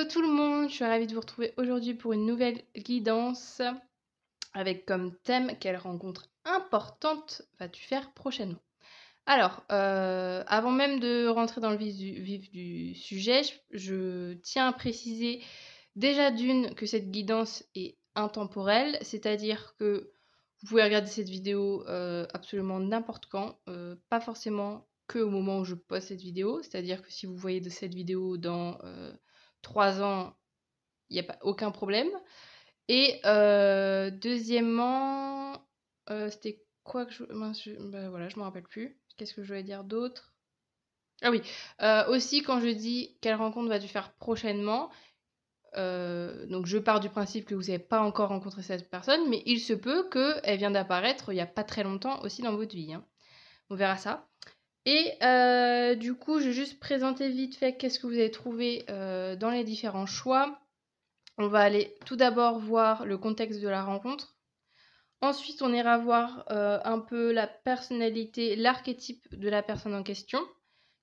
tout le monde, je suis ravie de vous retrouver aujourd'hui pour une nouvelle guidance avec comme thème quelle rencontre importante vas-tu faire prochainement. Alors, avant même de rentrer dans le vif du sujet, je tiens à préciser déjà d'une que cette guidance est intemporelle, c'est-à-dire que vous pouvez regarder cette vidéo absolument n'importe quand, pas forcément que au moment où je poste cette vidéo, c'est-à-dire que si vous voyez de cette vidéo dans 3 ans, il n'y a pas aucun problème. Et deuxièmement, c'était quoi que bah voilà, je me rappelle plus. Qu'est-ce que je voulais dire d'autre? Ah oui, aussi quand je dis quelle rencontre vas-tu faire prochainement, donc je pars du principe que vous n'avez pas encore rencontré cette personne, mais il se peut qu'elle vienne d'apparaître il n'y a pas très longtemps aussi dans votre vie, hein. On verra ça. Et du coup, je vais juste présenter vite fait qu'est-ce que vous avez trouvé dans les différents choix. On va aller tout d'abord voir le contexte de la rencontre. Ensuite, on ira voir un peu la personnalité, l'archétype de la personne en question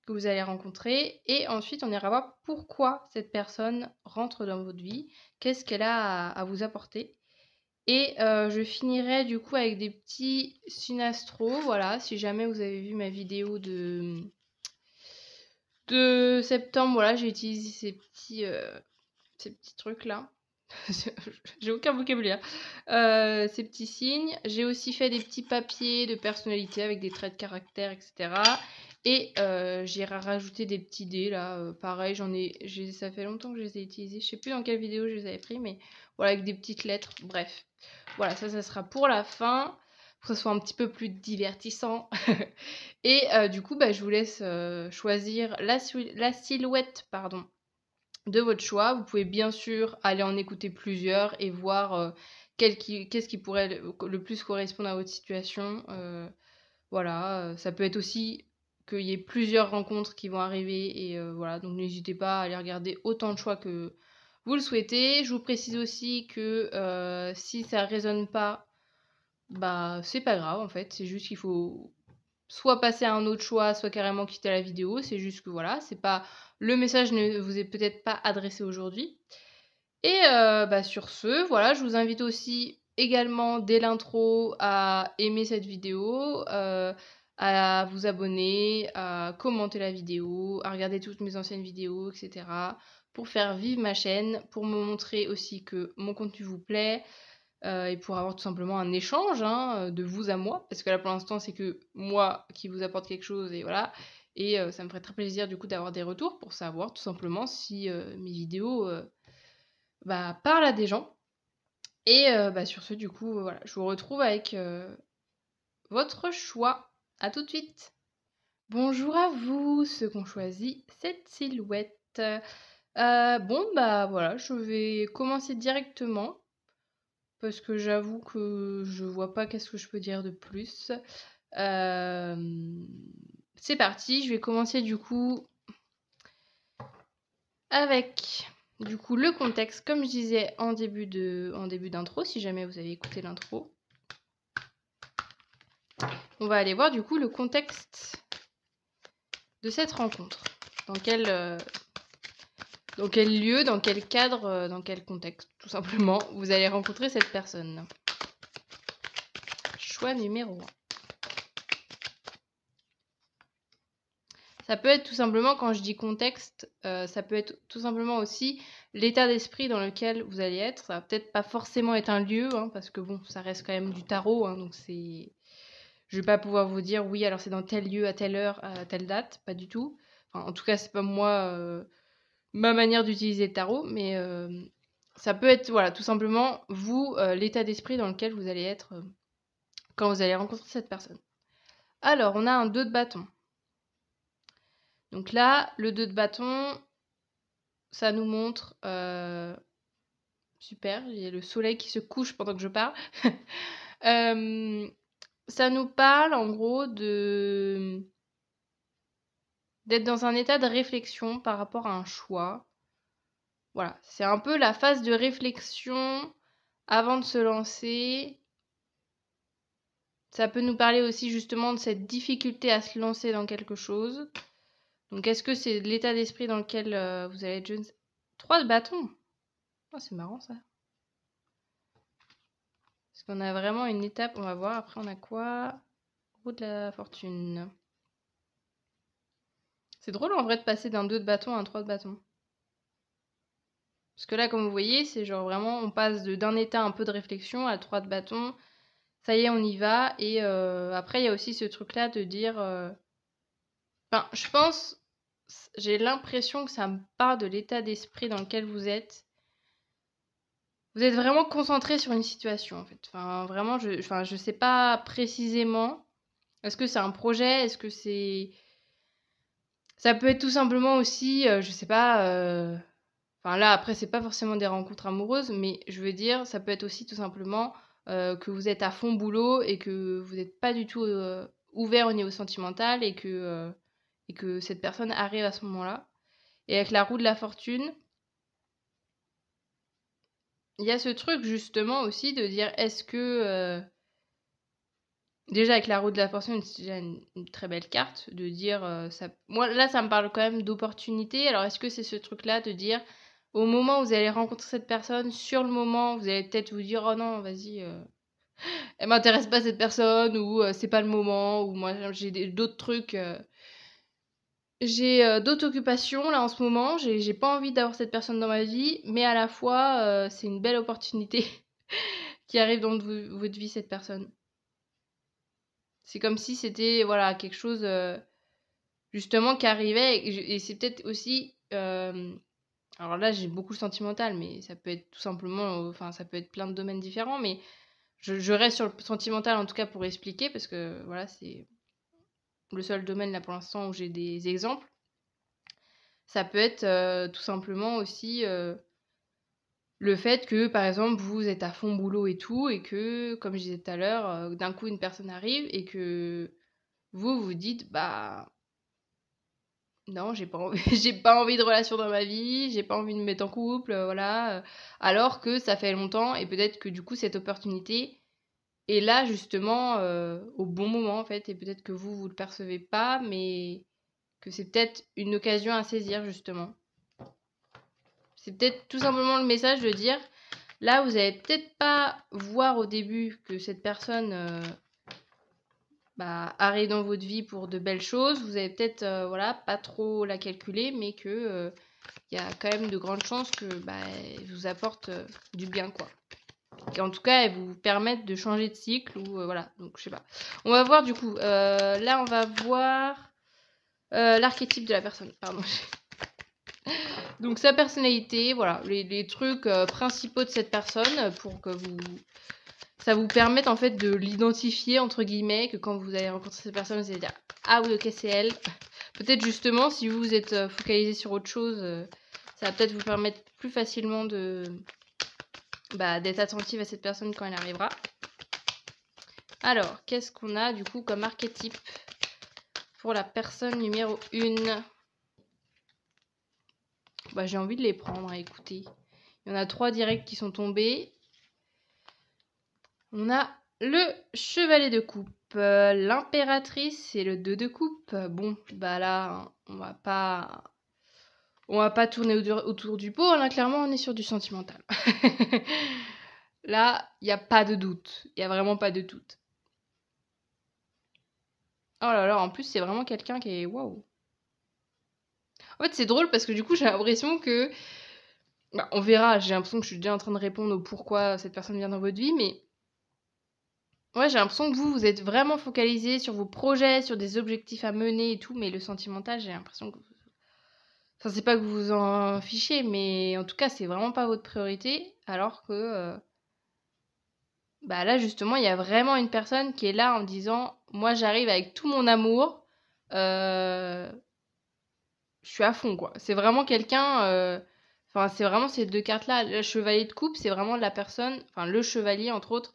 que vous allez rencontrer. Et ensuite, on ira voir pourquoi cette personne rentre dans votre vie, qu'est-ce qu'elle a à vous apporter. Et je finirai du coup avec des petits synastros. Voilà, si jamais vous avez vu ma vidéo de septembre, voilà, j'ai utilisé ces petits trucs-là. J'ai aucun vocabulaire. Ces petits signes. J'ai aussi fait des petits papiers de personnalité avec des traits de caractère, etc. Et j'ai rajouté des petits dés là. Pareil, ça fait longtemps que je les ai utilisés. Je sais plus dans quelle vidéo je les avais pris, mais voilà, avec des petites lettres. Bref, voilà, ça sera pour la fin, pour que ce soit un petit peu plus divertissant. Et du coup, bah, je vous laisse choisir la silhouette, pardon, de votre choix. Vous pouvez bien sûr aller en écouter plusieurs et voir qu'est-ce qui pourrait le plus correspondre à votre situation. Voilà, ça peut être aussi qu'il y ait plusieurs rencontres qui vont arriver et voilà, donc n'hésitez pas à aller regarder autant de choix que vous le souhaitez. Je vous précise aussi que si ça résonne pas, bah c'est pas grave en fait, c'est juste qu'il faut soit passer à un autre choix, soit carrément quitter la vidéo. C'est juste que voilà, c'est pas le message ne vous est peut-être pas adressé aujourd'hui. Et bah, sur ce, voilà, je vous invite aussi également dès l'intro à aimer cette vidéo, à vous abonner, à commenter la vidéo, à regarder toutes mes anciennes vidéos, etc. pour faire vivre ma chaîne, pour me montrer aussi que mon contenu vous plaît, et pour avoir tout simplement un échange hein, de vous à moi, parce que là pour l'instant c'est que moi qui vous apporte quelque chose et voilà, et ça me ferait très plaisir du coup d'avoir des retours pour savoir tout simplement si mes vidéos bah, parlent à des gens. Et bah, sur ce du coup voilà, je vous retrouve avec votre choix. À tout de suite. Bonjour à vous, ceux qui ont choisi cette silhouette. Bon bah voilà, je vais commencer directement. Parce que j'avoue que je vois pas qu'est-ce que je peux dire de plus. C'est parti, je vais commencer du coup avec du coup le contexte, comme je disais en début d'intro, si jamais vous avez écouté l'intro. On va aller voir du coup le contexte de cette rencontre. Dans quel lieu, dans quel cadre, dans quel contexte, tout simplement, vous allez rencontrer cette personne. Choix numéro 1. Ça peut être tout simplement, quand je dis contexte, ça peut être tout simplement aussi l'état d'esprit dans lequel vous allez être. Ça va peut-être pas forcément être un lieu, hein, parce que bon, ça reste quand même du tarot, hein, donc c'est... Je vais pas pouvoir vous dire, oui, alors c'est dans tel lieu, à telle heure, à telle date, pas du tout. Enfin, en tout cas, c'est pas moi, ma manière d'utiliser le tarot, mais ça peut être, voilà, tout simplement, vous, l'état d'esprit dans lequel vous allez être quand vous allez rencontrer cette personne. Alors, on a un 2 de bâton. Donc là, le 2 de bâton, ça nous montre... super, il y a le soleil qui se couche pendant que je parle. Ça nous parle en gros d'être dans un état de réflexion par rapport à un choix. Voilà, c'est un peu la phase de réflexion avant de se lancer. Ça peut nous parler aussi justement de cette difficulté à se lancer dans quelque chose. Donc est-ce que c'est l'état d'esprit dans lequel vous allez être jeune? 3 de bâton. Oh, c'est marrant ça. Parce qu'on a vraiment une étape, on va voir. Après, on a quoi? Roue de la fortune. C'est drôle en vrai de passer d'un 2 de bâton à un 3 de bâton. Parce que là, comme vous voyez, c'est genre vraiment, on passe d'un état un peu de réflexion à 3 de bâton. Ça y est, on y va. Et après, il y a aussi ce truc-là de dire... Enfin, je pense, j'ai l'impression que ça me part de l'état d'esprit dans lequel vous êtes. Vous êtes vraiment concentré sur une situation, en fait. Enfin, vraiment, je sais pas précisément. Est-ce que c'est un projet? Est-ce que c'est... Ça peut être tout simplement aussi, je sais pas... Enfin là, après, c'est pas forcément des rencontres amoureuses, mais je veux dire, ça peut être aussi tout simplement que vous êtes à fond boulot et que vous n'êtes pas du tout ouvert au niveau sentimental et que cette personne arrive à ce moment-là. Et avec la roue de la fortune, il y a ce truc justement aussi de dire est-ce que... déjà avec la roue de la fortune, c'est déjà une très belle carte, de dire... ça... Moi là, ça me parle quand même d'opportunité. Alors est-ce que c'est ce truc-là de dire... Au moment où vous allez rencontrer cette personne, sur le moment, vous allez peut-être vous dire « Oh non, vas-y, elle m'intéresse pas cette personne » ou c'est pas le moment » ou « Moi, j'ai d'autres trucs... j'ai d'autres occupations là en ce moment, j'ai pas envie d'avoir cette personne dans ma vie, mais à la fois, c'est une belle opportunité qui arrive dans votre vie, cette personne. » C'est comme si c'était voilà, quelque chose justement qui arrivait et c'est peut-être aussi... alors là, j'ai beaucoup le sentimental, mais ça peut être tout simplement, enfin, ça peut être plein de domaines différents, mais je reste sur le sentimental en tout cas pour expliquer, parce que voilà, c'est le seul domaine là pour l'instant où j'ai des exemples. Ça peut être tout simplement aussi le fait que, par exemple, vous êtes à fond boulot et tout, et que, comme je disais tout à l'heure, d'un coup une personne arrive et que vous vous dites, bah non, j'ai pas envie, j'ai pas envie de relation dans ma vie, j'ai pas envie de me mettre en couple, voilà. Alors que ça fait longtemps et peut-être que du coup cette opportunité est là justement au bon moment en fait et peut-être que vous le percevez pas, mais que c'est peut-être une occasion à saisir justement. C'est peut-être tout simplement le message de dire là vous allez peut-être pas voir au début que cette personne arrive dans votre vie pour de belles choses, vous allez peut-être voilà, pas trop la calculer, mais que il y a quand même de grandes chances que elle vous apporte du bien quoi. Et en tout cas, elles vous permettent de changer de cycle ou voilà. Donc je sais pas. On va voir du coup. Là, on va voir l'archétype de la personne. Pardon. Donc sa personnalité, voilà, les trucs principaux de cette personne pour que ça vous permette en fait de l'identifier entre guillemets, que quand vous allez rencontrer cette personne, vous allez dire ah oui ok c'est elle. Peut-être justement si vous êtes focalisé sur autre chose, ça va peut-être vous permettre plus facilement d'être attentive à cette personne quand elle arrivera. Alors, qu'est-ce qu'on a du coup comme archétype pour la personne numéro 1? J'ai envie de les prendre à écouter. Il y en a 3 directs qui sont tombés. On a le chevalet de coupe, l'impératrice et le 2 de coupe. Bon, là, on va pas tourner autour du pot. Là, clairement, on est sur du sentimental. Là, il n'y a pas de doute. Il n'y a vraiment pas de doute. Oh là là, en plus, c'est vraiment quelqu'un qui est... Waouh. En fait, c'est drôle parce que du coup, j'ai l'impression que... on verra, j'ai l'impression que je suis déjà en train de répondre au pourquoi cette personne vient dans votre vie, mais... Ouais, j'ai l'impression que vous êtes vraiment focalisé sur vos projets, sur des objectifs à mener et tout, mais le sentimental, j'ai l'impression que... Enfin, c'est pas que vous vous en fichez, mais en tout cas, c'est vraiment pas votre priorité, alors que... là, justement, il y a vraiment une personne qui est là en disant « Moi, j'arrive avec tout mon amour, je suis à fond, quoi. » C'est vraiment quelqu'un... Enfin, c'est vraiment ces 2 cartes-là. Le chevalier de coupe, c'est vraiment la personne... Enfin, le chevalier, entre autres,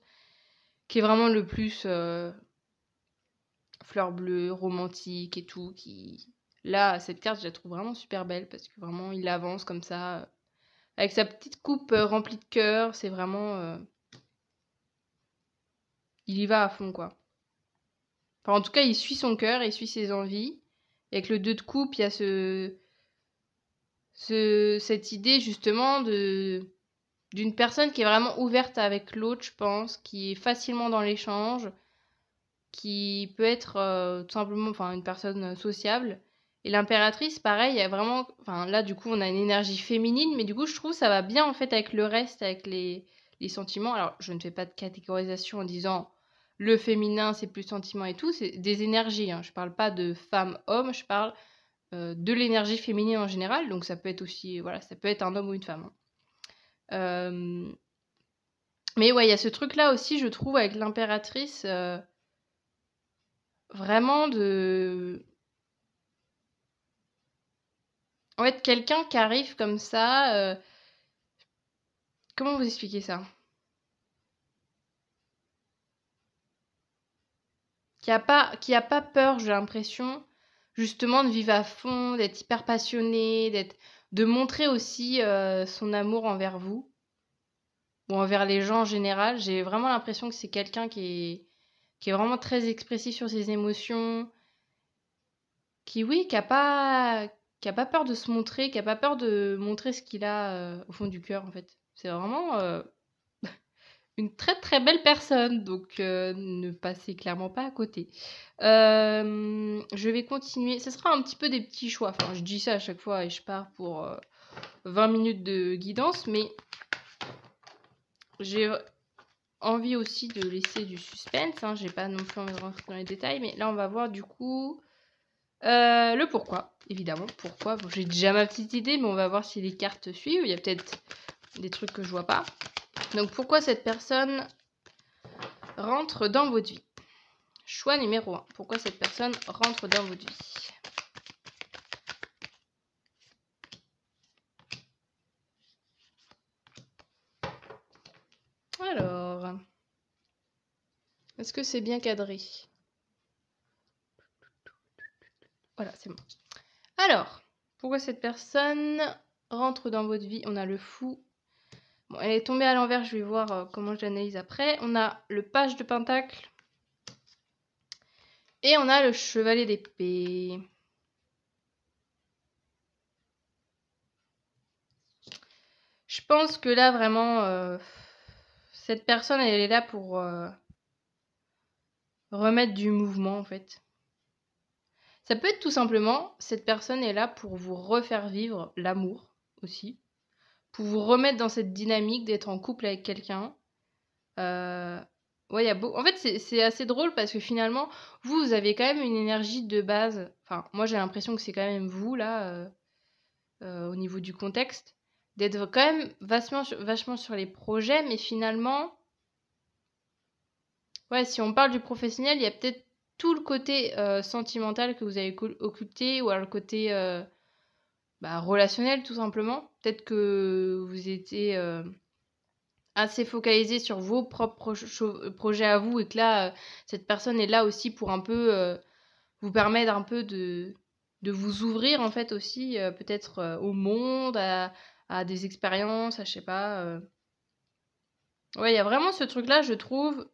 qui est vraiment le plus... fleur bleue, romantique et tout, qui... Là, cette carte, je la trouve vraiment super belle, parce que vraiment, il avance comme ça, avec sa petite coupe remplie de cœur, c'est vraiment... il y va à fond, quoi. Enfin, en tout cas, il suit son cœur, il suit ses envies. Et avec le 2 de coupe, il y a cette idée justement d'une personne qui est vraiment ouverte avec l'autre, je pense, qui est facilement dans l'échange, qui peut être tout simplement une personne sociable. Et l'impératrice, pareil, il y a vraiment... Enfin, là, du coup, on a une énergie féminine, mais du coup, je trouve que ça va bien, en fait, avec le reste, avec les sentiments. Alors, je ne fais pas de catégorisation en disant le féminin, c'est plus sentiment et tout. C'est des énergies, hein. Je parle pas de femme-homme, je parle de l'énergie féminine en général. Donc, ça peut être aussi... Voilà, ça peut être un homme ou une femme, hein. Mais ouais, il y a ce truc-là aussi, je trouve, avec l'impératrice, vraiment de... En fait, quelqu'un qui arrive comme ça... Comment vous expliquer ça? Qui a pas peur, j'ai l'impression, justement, de vivre à fond, d'être hyper passionné, de montrer aussi son amour envers vous, ou envers les gens en général. J'ai vraiment l'impression que c'est quelqu'un qui est vraiment très expressif sur ses émotions, qui, oui, qui a pas peur de se montrer, qui a pas peur de montrer ce qu'il a au fond du cœur, en fait. C'est vraiment une très très belle personne, donc ne passez clairement pas à côté. Je vais continuer. Ce sera un petit peu des petits choix. Enfin, je dis ça à chaque fois et je pars pour 20 minutes de guidance, mais j'ai envie aussi de laisser du suspense, hein. J'ai pas non plus envie de rentrer dans les détails, mais là on va voir du coup le pourquoi, évidemment. Pourquoi? Bon, j'ai déjà ma petite idée, mais on va voir si les cartes suivent. Il y a peut-être des trucs que je vois pas. Donc pourquoi cette personne rentre dans votre vie? Choix numéro 1. Pourquoi cette personne rentre dans votre vie? Alors, est-ce que c'est bien cadré? Voilà, c'est bon. Alors, pourquoi cette personne rentre dans votre vie? On a le fou. Bon, elle est tombée à l'envers, je vais voir comment je l'analyse après. On a le page de pentacle. Et on a le chevalier d'épée. Je pense que là, vraiment, cette personne, elle est là pour remettre du mouvement, en fait. Ça peut être tout simplement, cette personne est là pour vous refaire vivre l'amour aussi. Pour vous remettre dans cette dynamique d'être en couple avec quelqu'un. Ouais, en fait, c'est assez drôle parce que finalement, vous avez quand même une énergie de base. Enfin, moi, j'ai l'impression que c'est quand même vous, là, au niveau du contexte, d'être quand même vachement sur les projets, mais finalement, ouais, si on parle du professionnel, il y a peut-être tout le côté sentimental que vous avez occulté, ou alors le côté relationnel, tout simplement. Peut-être que vous étiez assez focalisé sur vos propres projets à vous, et que là, cette personne est là aussi pour un peu vous permettre un peu de vous ouvrir, en fait, aussi, peut-être au monde, à des expériences, je sais pas. Ouais, il y a vraiment ce truc-là, je trouve.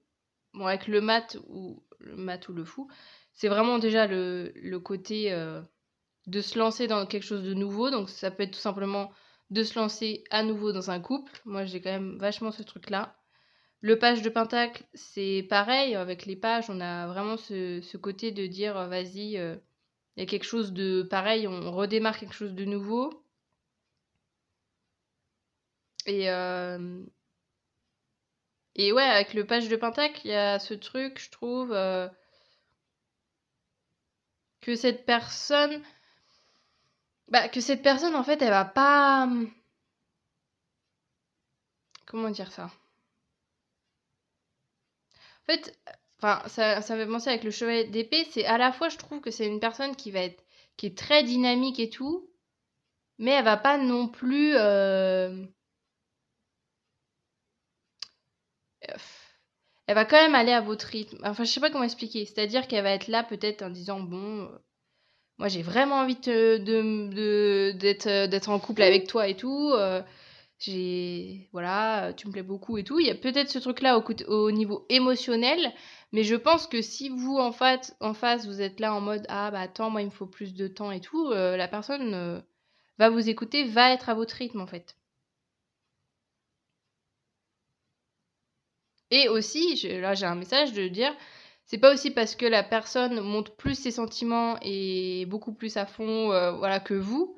Bon, avec le mat ou le fou, c'est vraiment déjà le côté de se lancer dans quelque chose de nouveau. Donc ça peut être tout simplement de se lancer à nouveau dans un couple. Moi, j'ai quand même vachement ce truc-là. Le page de pentacle, c'est pareil. Avec les pages, on a vraiment ce côté de dire, vas-y, il y a quelque chose de pareil, on redémarre quelque chose de nouveau. Et ouais, avec le page de pentacle, il y a ce truc, je trouve, que cette personne... que cette personne, en fait, elle va pas... Comment dire ça? En fait, ça me fait penser avec le chevalier d'épée, c'est à la fois, je trouve que c'est une personne qui est très dynamique et tout, mais elle va pas non plus... elle va quand même aller à votre rythme. Enfin, je sais pas comment expliquer. C'est-à-dire qu'elle va être là peut-être en disant, bon... moi, j'ai vraiment envie d'être en couple avec toi et tout. Voilà, tu me plais beaucoup et tout. Il y a peut-être ce truc-là au niveau émotionnel, mais je pense que si vous, en face, vous êtes là en mode, ah, bah attends, moi, il me faut plus de temps et tout, la personne va vous écouter, va être à votre rythme en fait. Et aussi, là j'ai un message de dire, c'est pas aussi parce que la personne montre plus ses sentiments et beaucoup plus à fond voilà, que vous,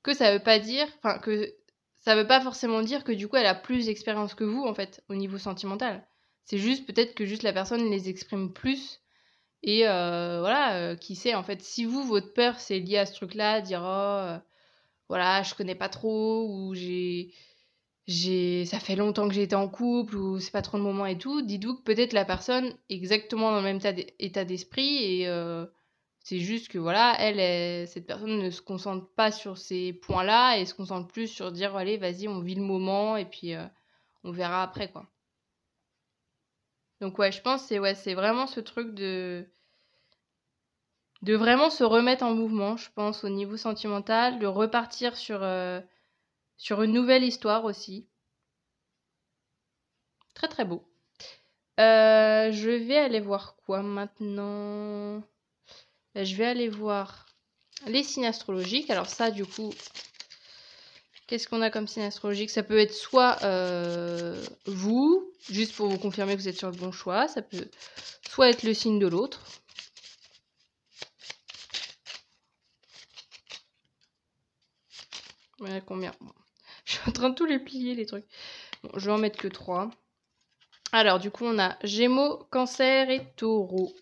que ça veut pas dire, enfin que ça veut pas forcément dire que du coup elle a plus d'expérience que vous en fait au niveau sentimental. C'est juste peut-être que juste la personne les exprime plus et voilà, qui sait en fait, si vous, votre peur c'est lié à ce truc-là, dire oh voilà, je connais pas trop ou ça fait longtemps que j'ai été en couple ou c'est pas trop le moment et tout, dites-vous que peut-être la personne est exactement dans le même état d'esprit et c'est juste que voilà, cette personne ne se concentre pas sur ces points-là et se concentre plus sur dire allez, vas-y, on vit le moment et puis on verra après quoi. Donc ouais, je pense que c'est vraiment ce truc de vraiment se remettre en mouvement, je pense, au niveau sentimental, de repartir sur une nouvelle histoire aussi. Très très beau. Je vais aller voir quoi maintenant? Je vais aller voir les signes astrologiques. Alors ça, du coup, qu'est-ce qu'on a comme signe astrologique? Ça peut être soit vous, juste pour vous confirmer que vous êtes sur le bon choix. Ça peut soit être le signe de l'autre. Voilà combien? Bon. Je suis en train de tous les plier, les trucs. Bon, je vais en mettre que 3. Alors, du coup, on a Gémeaux, Cancer et Taureau.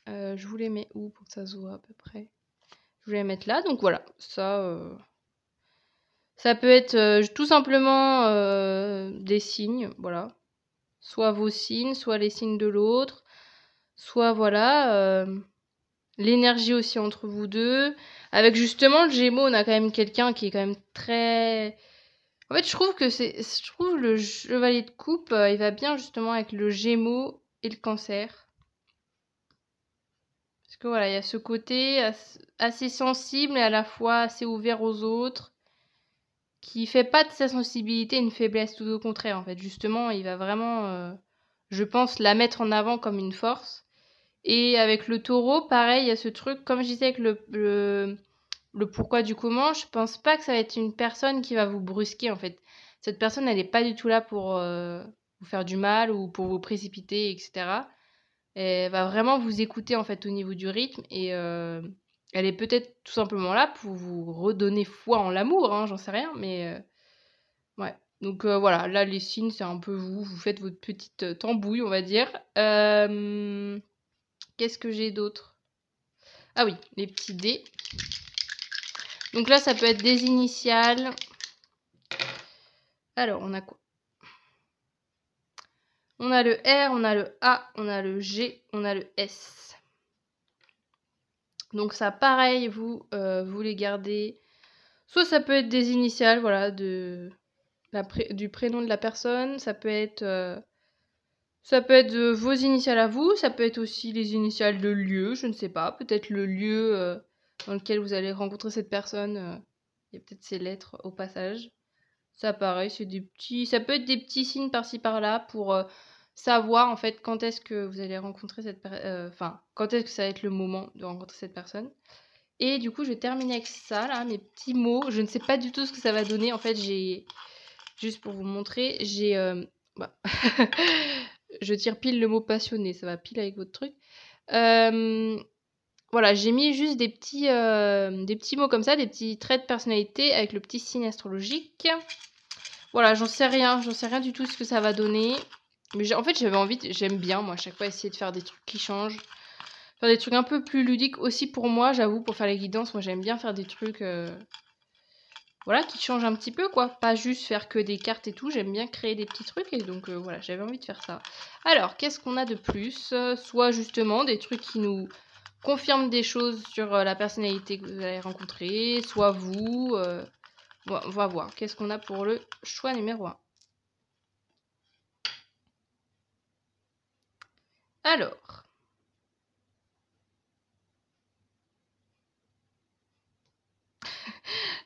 Je vous les mets où pour que ça se voit à peu près? Je vais les mettre là. Donc voilà, ça peut être tout simplement des signes, voilà. Soit vos signes, soit les signes de l'autre. Soit voilà, l'énergie aussi entre vous deux. Avec justement le Gémeaux, on a quand même quelqu'un qui est quand même très... En fait, je trouve le chevalier de coupe, il va bien justement avec le Gémeaux et le Cancer. Parce que voilà, il y a ce côté assez sensible et à la fois assez ouvert aux autres, qui fait pas de sa sensibilité une faiblesse, tout au contraire en fait. Justement, il va vraiment, je pense, la mettre en avant comme une force. Et avec le Taureau, pareil, il y a ce truc, comme je disais avec le pourquoi du comment, je pense pas que ça va être une personne qui va vous brusquer en fait. Cette personne, elle est pas du tout là pour vous faire du mal ou pour vous précipiter, etc. Elle va vraiment vous écouter en fait au niveau du rythme et elle est peut-être tout simplement là pour vous redonner foi en l'amour, hein, j'en sais rien, mais ouais. Donc voilà, là les signes c'est un peu vous faites votre petite tambouille on va dire. Qu'est-ce que j'ai d'autre? Ah oui, les petits dés. Donc là ça peut être des initiales. Alors on a quoi? On a le R, on a le A, on a le G, on a le S. Donc ça, pareil, vous les gardez. Soit ça peut être des initiales, voilà, du prénom de la personne. Ça peut être vos initiales à vous. Ça peut être aussi les initiales de lieu, je ne sais pas. Peut-être le lieu dans lequel vous allez rencontrer cette personne. Il y a peut-être ces lettres au passage. Ça, pareil, c'est des petits... Ça peut être des petits signes par-ci par-là pour savoir, en fait, quand est-ce que vous allez rencontrer cette personne... Enfin, quand est-ce que ça va être le moment de rencontrer cette personne. Et du coup, je vais terminer avec ça, là, mes petits mots. Je ne sais pas du tout ce que ça va donner. En fait, j'ai... Juste pour vous montrer, j'ai... Bah... je tire pile le mot passionné. Ça va pile avec votre truc. Voilà, j'ai mis juste des petits mots comme ça, des petits traits de personnalité avec le petit signe astrologique. Voilà, j'en sais rien du tout ce que ça va donner. Mais en fait, j'aime bien, moi, à chaque fois, essayer de faire des trucs qui changent. Faire des trucs un peu plus ludiques aussi pour moi, j'avoue, pour faire les guidances. Moi, j'aime bien faire des trucs, voilà, qui changent un petit peu, quoi. Pas juste faire que des cartes et tout. J'aime bien créer des petits trucs. Et donc, voilà, j'avais envie de faire ça. Alors, qu'est-ce qu'on a de plus? Soit, justement, des trucs qui nous confirment des choses sur la personnalité que vous allez rencontrer. Soit vous... Bon, on va voir. Qu'est-ce qu'on a pour le choix numéro 1? Alors,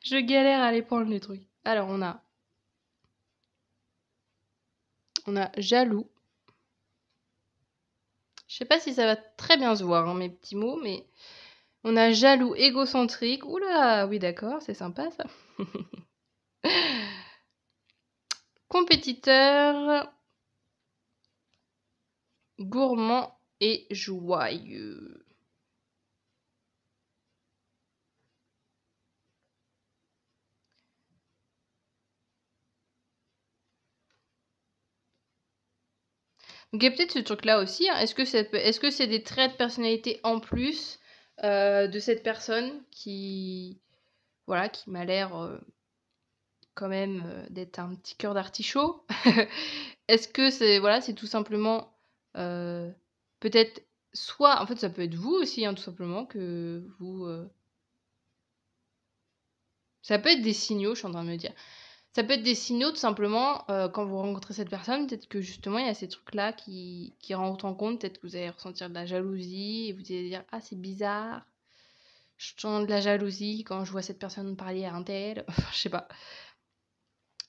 je galère à aller prendre les trucs. Alors, on a jaloux. Je sais pas si ça va très bien se voir, hein, mes petits mots, mais On a jaloux, égocentrique. Oula, oui d'accord, c'est sympa ça. Compétiteur, gourmand et joyeux. Donc il y a peut-être ce truc-là aussi. Hein. Est-ce que c'est des traits de personnalité en plus de cette personne qui, voilà, qui m'a l'air quand même d'être un petit cœur d'artichaut. Est-ce que c'est voilà, c'est tout simplement peut-être soit en fait ça peut être vous aussi hein, tout simplement que vous ça peut être des signaux, je suis en train de me dire. Ça peut être des signaux tout simplement quand vous rencontrez cette personne, peut-être que justement il y a ces trucs-là qui rentrent en compte, peut-être que vous allez ressentir de la jalousie et vous allez dire ah c'est bizarre, je sens de la jalousie quand je vois cette personne parler à un tel, enfin je sais pas.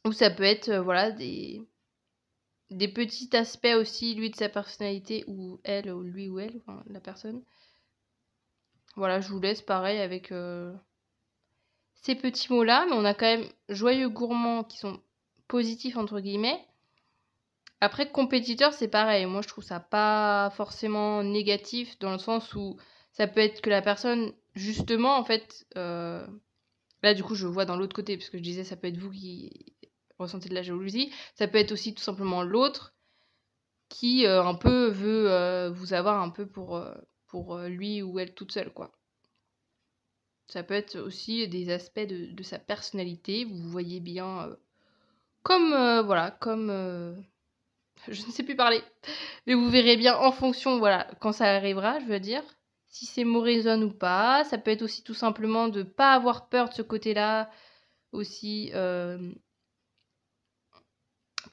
Ou ça peut être voilà des petits aspects aussi lui de sa personnalité ou elle ou lui ou elle, enfin, la personne. Voilà, je vous laisse pareil avec ces petits mots-là, mais on a quand même joyeux gourmands qui sont positifs entre guillemets. Après, compétiteur, c'est pareil. Moi, je trouve ça pas forcément négatif dans le sens où ça peut être que la personne, justement, en fait, là, du coup, je vois dans l'autre côté, parce que je disais, ça peut être vous qui ressentez de la jalousie. Ça peut être aussi tout simplement l'autre qui, un peu, veut vous avoir un peu pour lui ou elle toute seule, quoi. Ça peut être aussi des aspects de sa personnalité. Vous voyez bien, comme, voilà, comme... je ne sais plus parler. Mais vous verrez bien en fonction, voilà, quand ça arrivera, je veux dire, si ces mots résonnent ou pas. Ça peut être aussi tout simplement de ne pas avoir peur de ce côté-là. Aussi,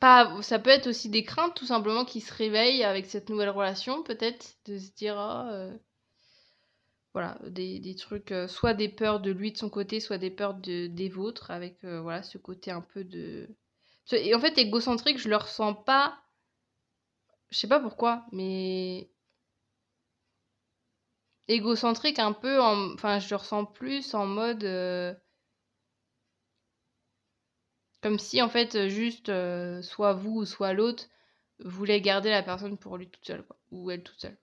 ça peut être aussi des craintes tout simplement qui se réveillent avec cette nouvelle relation, peut-être, de se dire, voilà, des trucs, soit des peurs de lui de son côté, soit des peurs des vôtres, avec voilà, ce côté un peu de... Et en fait, égocentrique, je le ressens pas, je sais pas pourquoi, mais égocentrique un peu, enfin, je le ressens plus en mode... comme si, en fait, juste, soit vous ou soit l'autre voulait garder la personne pour lui toute seule, quoi. Ou elle toute seule.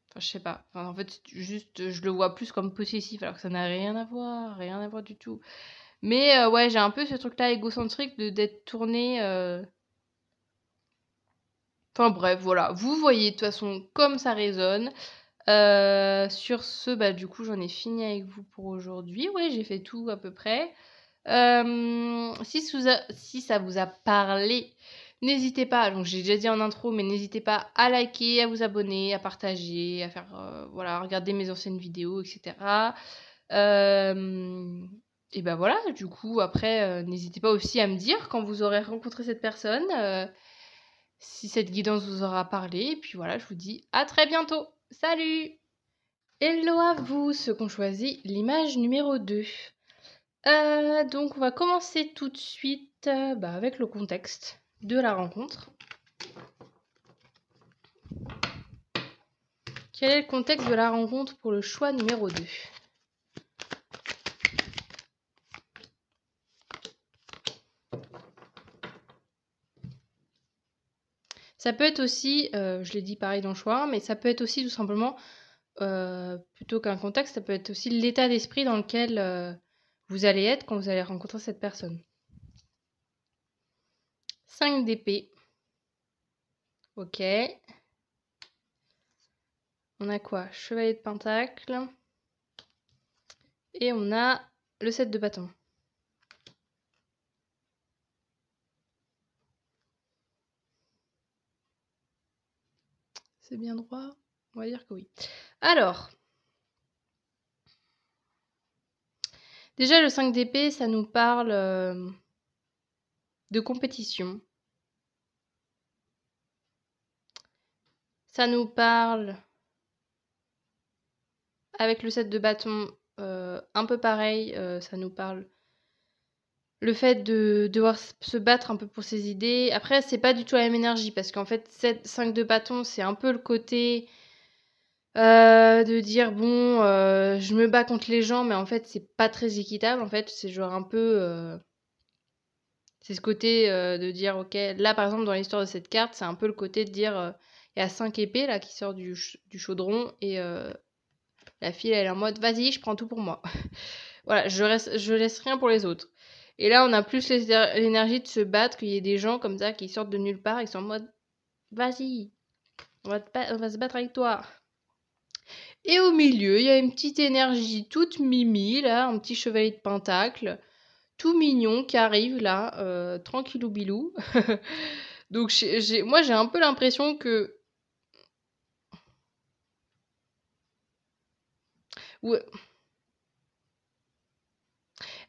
Enfin, je sais pas. Enfin, en fait, juste, je le vois plus comme possessif, alors que ça n'a rien à voir du tout. Mais ouais, j'ai un peu ce truc-là égocentrique d'être tourné... Enfin bref, voilà. Vous voyez de toute façon comme ça résonne. Sur ce, bah du coup, j'en ai fini avec vous pour aujourd'hui. Ouais, j'ai fait tout à peu près. Si ça vous a parlé, n'hésitez pas, donc j'ai déjà dit en intro, mais n'hésitez pas à liker, à vous abonner, à partager, à faire, voilà, à regarder mes anciennes vidéos, etc. Et ben voilà, du coup, après, n'hésitez pas aussi à me dire quand vous aurez rencontré cette personne, si cette guidance vous aura parlé. Et puis voilà, je vous dis à très bientôt. Salut! Hello à vous, ceux qui ont choisi l'image numéro 2. Donc on va commencer tout de suite avec le contexte de la rencontre. Quel est le contexte de la rencontre pour le choix numéro 2? Ça peut être aussi, je l'ai dit pareil dans le choix, mais ça peut être aussi tout simplement, plutôt qu'un contexte, ça peut être aussi l'état d'esprit dans lequel vous allez être quand vous allez rencontrer cette personne. 5 d'épée. Ok. On a quoi? Chevalier de pentacle. Et on a le 7 de bâton. C'est bien droit? On va dire que oui. Alors, déjà le 5 d'épée, ça nous parle de compétition. Ça nous parle, avec le 7 de bâton, un peu pareil, ça nous parle le fait de devoir se battre un peu pour ses idées. Après, c'est pas du tout la même énergie, parce qu'en fait, 5 de bâton, c'est un peu le côté... De dire bon, je me bats contre les gens, mais en fait, c'est pas très équitable. En fait, c'est genre un peu. C'est ce côté de dire, ok, là par exemple, dans l'histoire de cette carte, c'est un peu le côté de dire, il y a 5 épées là qui sortent du chaudron et la fille, elle est en mode, vas-y, je prends tout pour moi. Voilà, je laisse rien pour les autres. Et là, on a plus l'énergie de se battre, qu'il y ait des gens comme ça qui sortent de nulle part et qui sont en mode, vas-y, on va se battre avec toi. Et au milieu, il y a une petite énergie toute mimi, là, un petit chevalier de pentacle, tout mignon qui arrive là, tranquillou bilou. Donc moi j'ai un peu l'impression que... Ouais.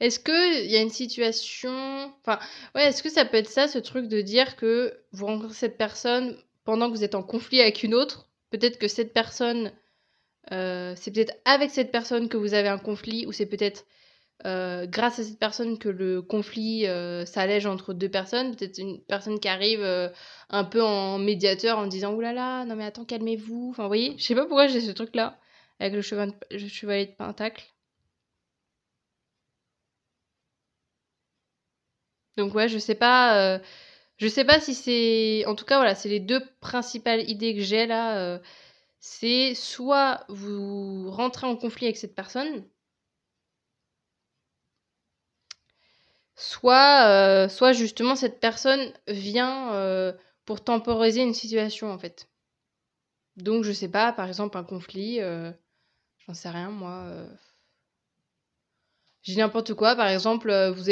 Est-ce qu'il y a une situation... Enfin, ouais, est-ce que ça peut être ça, ce truc de dire que vous rencontrez cette personne pendant que vous êtes en conflit avec une autre? Peut-être que cette personne... c'est peut-être avec cette personne que vous avez un conflit, ou c'est peut-être grâce à cette personne que le conflit s'allège entre deux personnes. Peut-être une personne qui arrive un peu en médiateur en disant « Ouh là là, non mais attends, calmez-vous ». Enfin, vous voyez, je sais pas pourquoi j'ai ce truc-là avec le chevalier de pentacle. Donc ouais, je sais pas si c'est... En tout cas, voilà, c'est les deux principales idées que j'ai là. C'est soit vous rentrez en conflit avec cette personne, soit justement cette personne vient pour temporiser une situation en fait. Donc je sais pas, par exemple un conflit, j'en sais rien moi. J'ai n'importe quoi, par exemple vous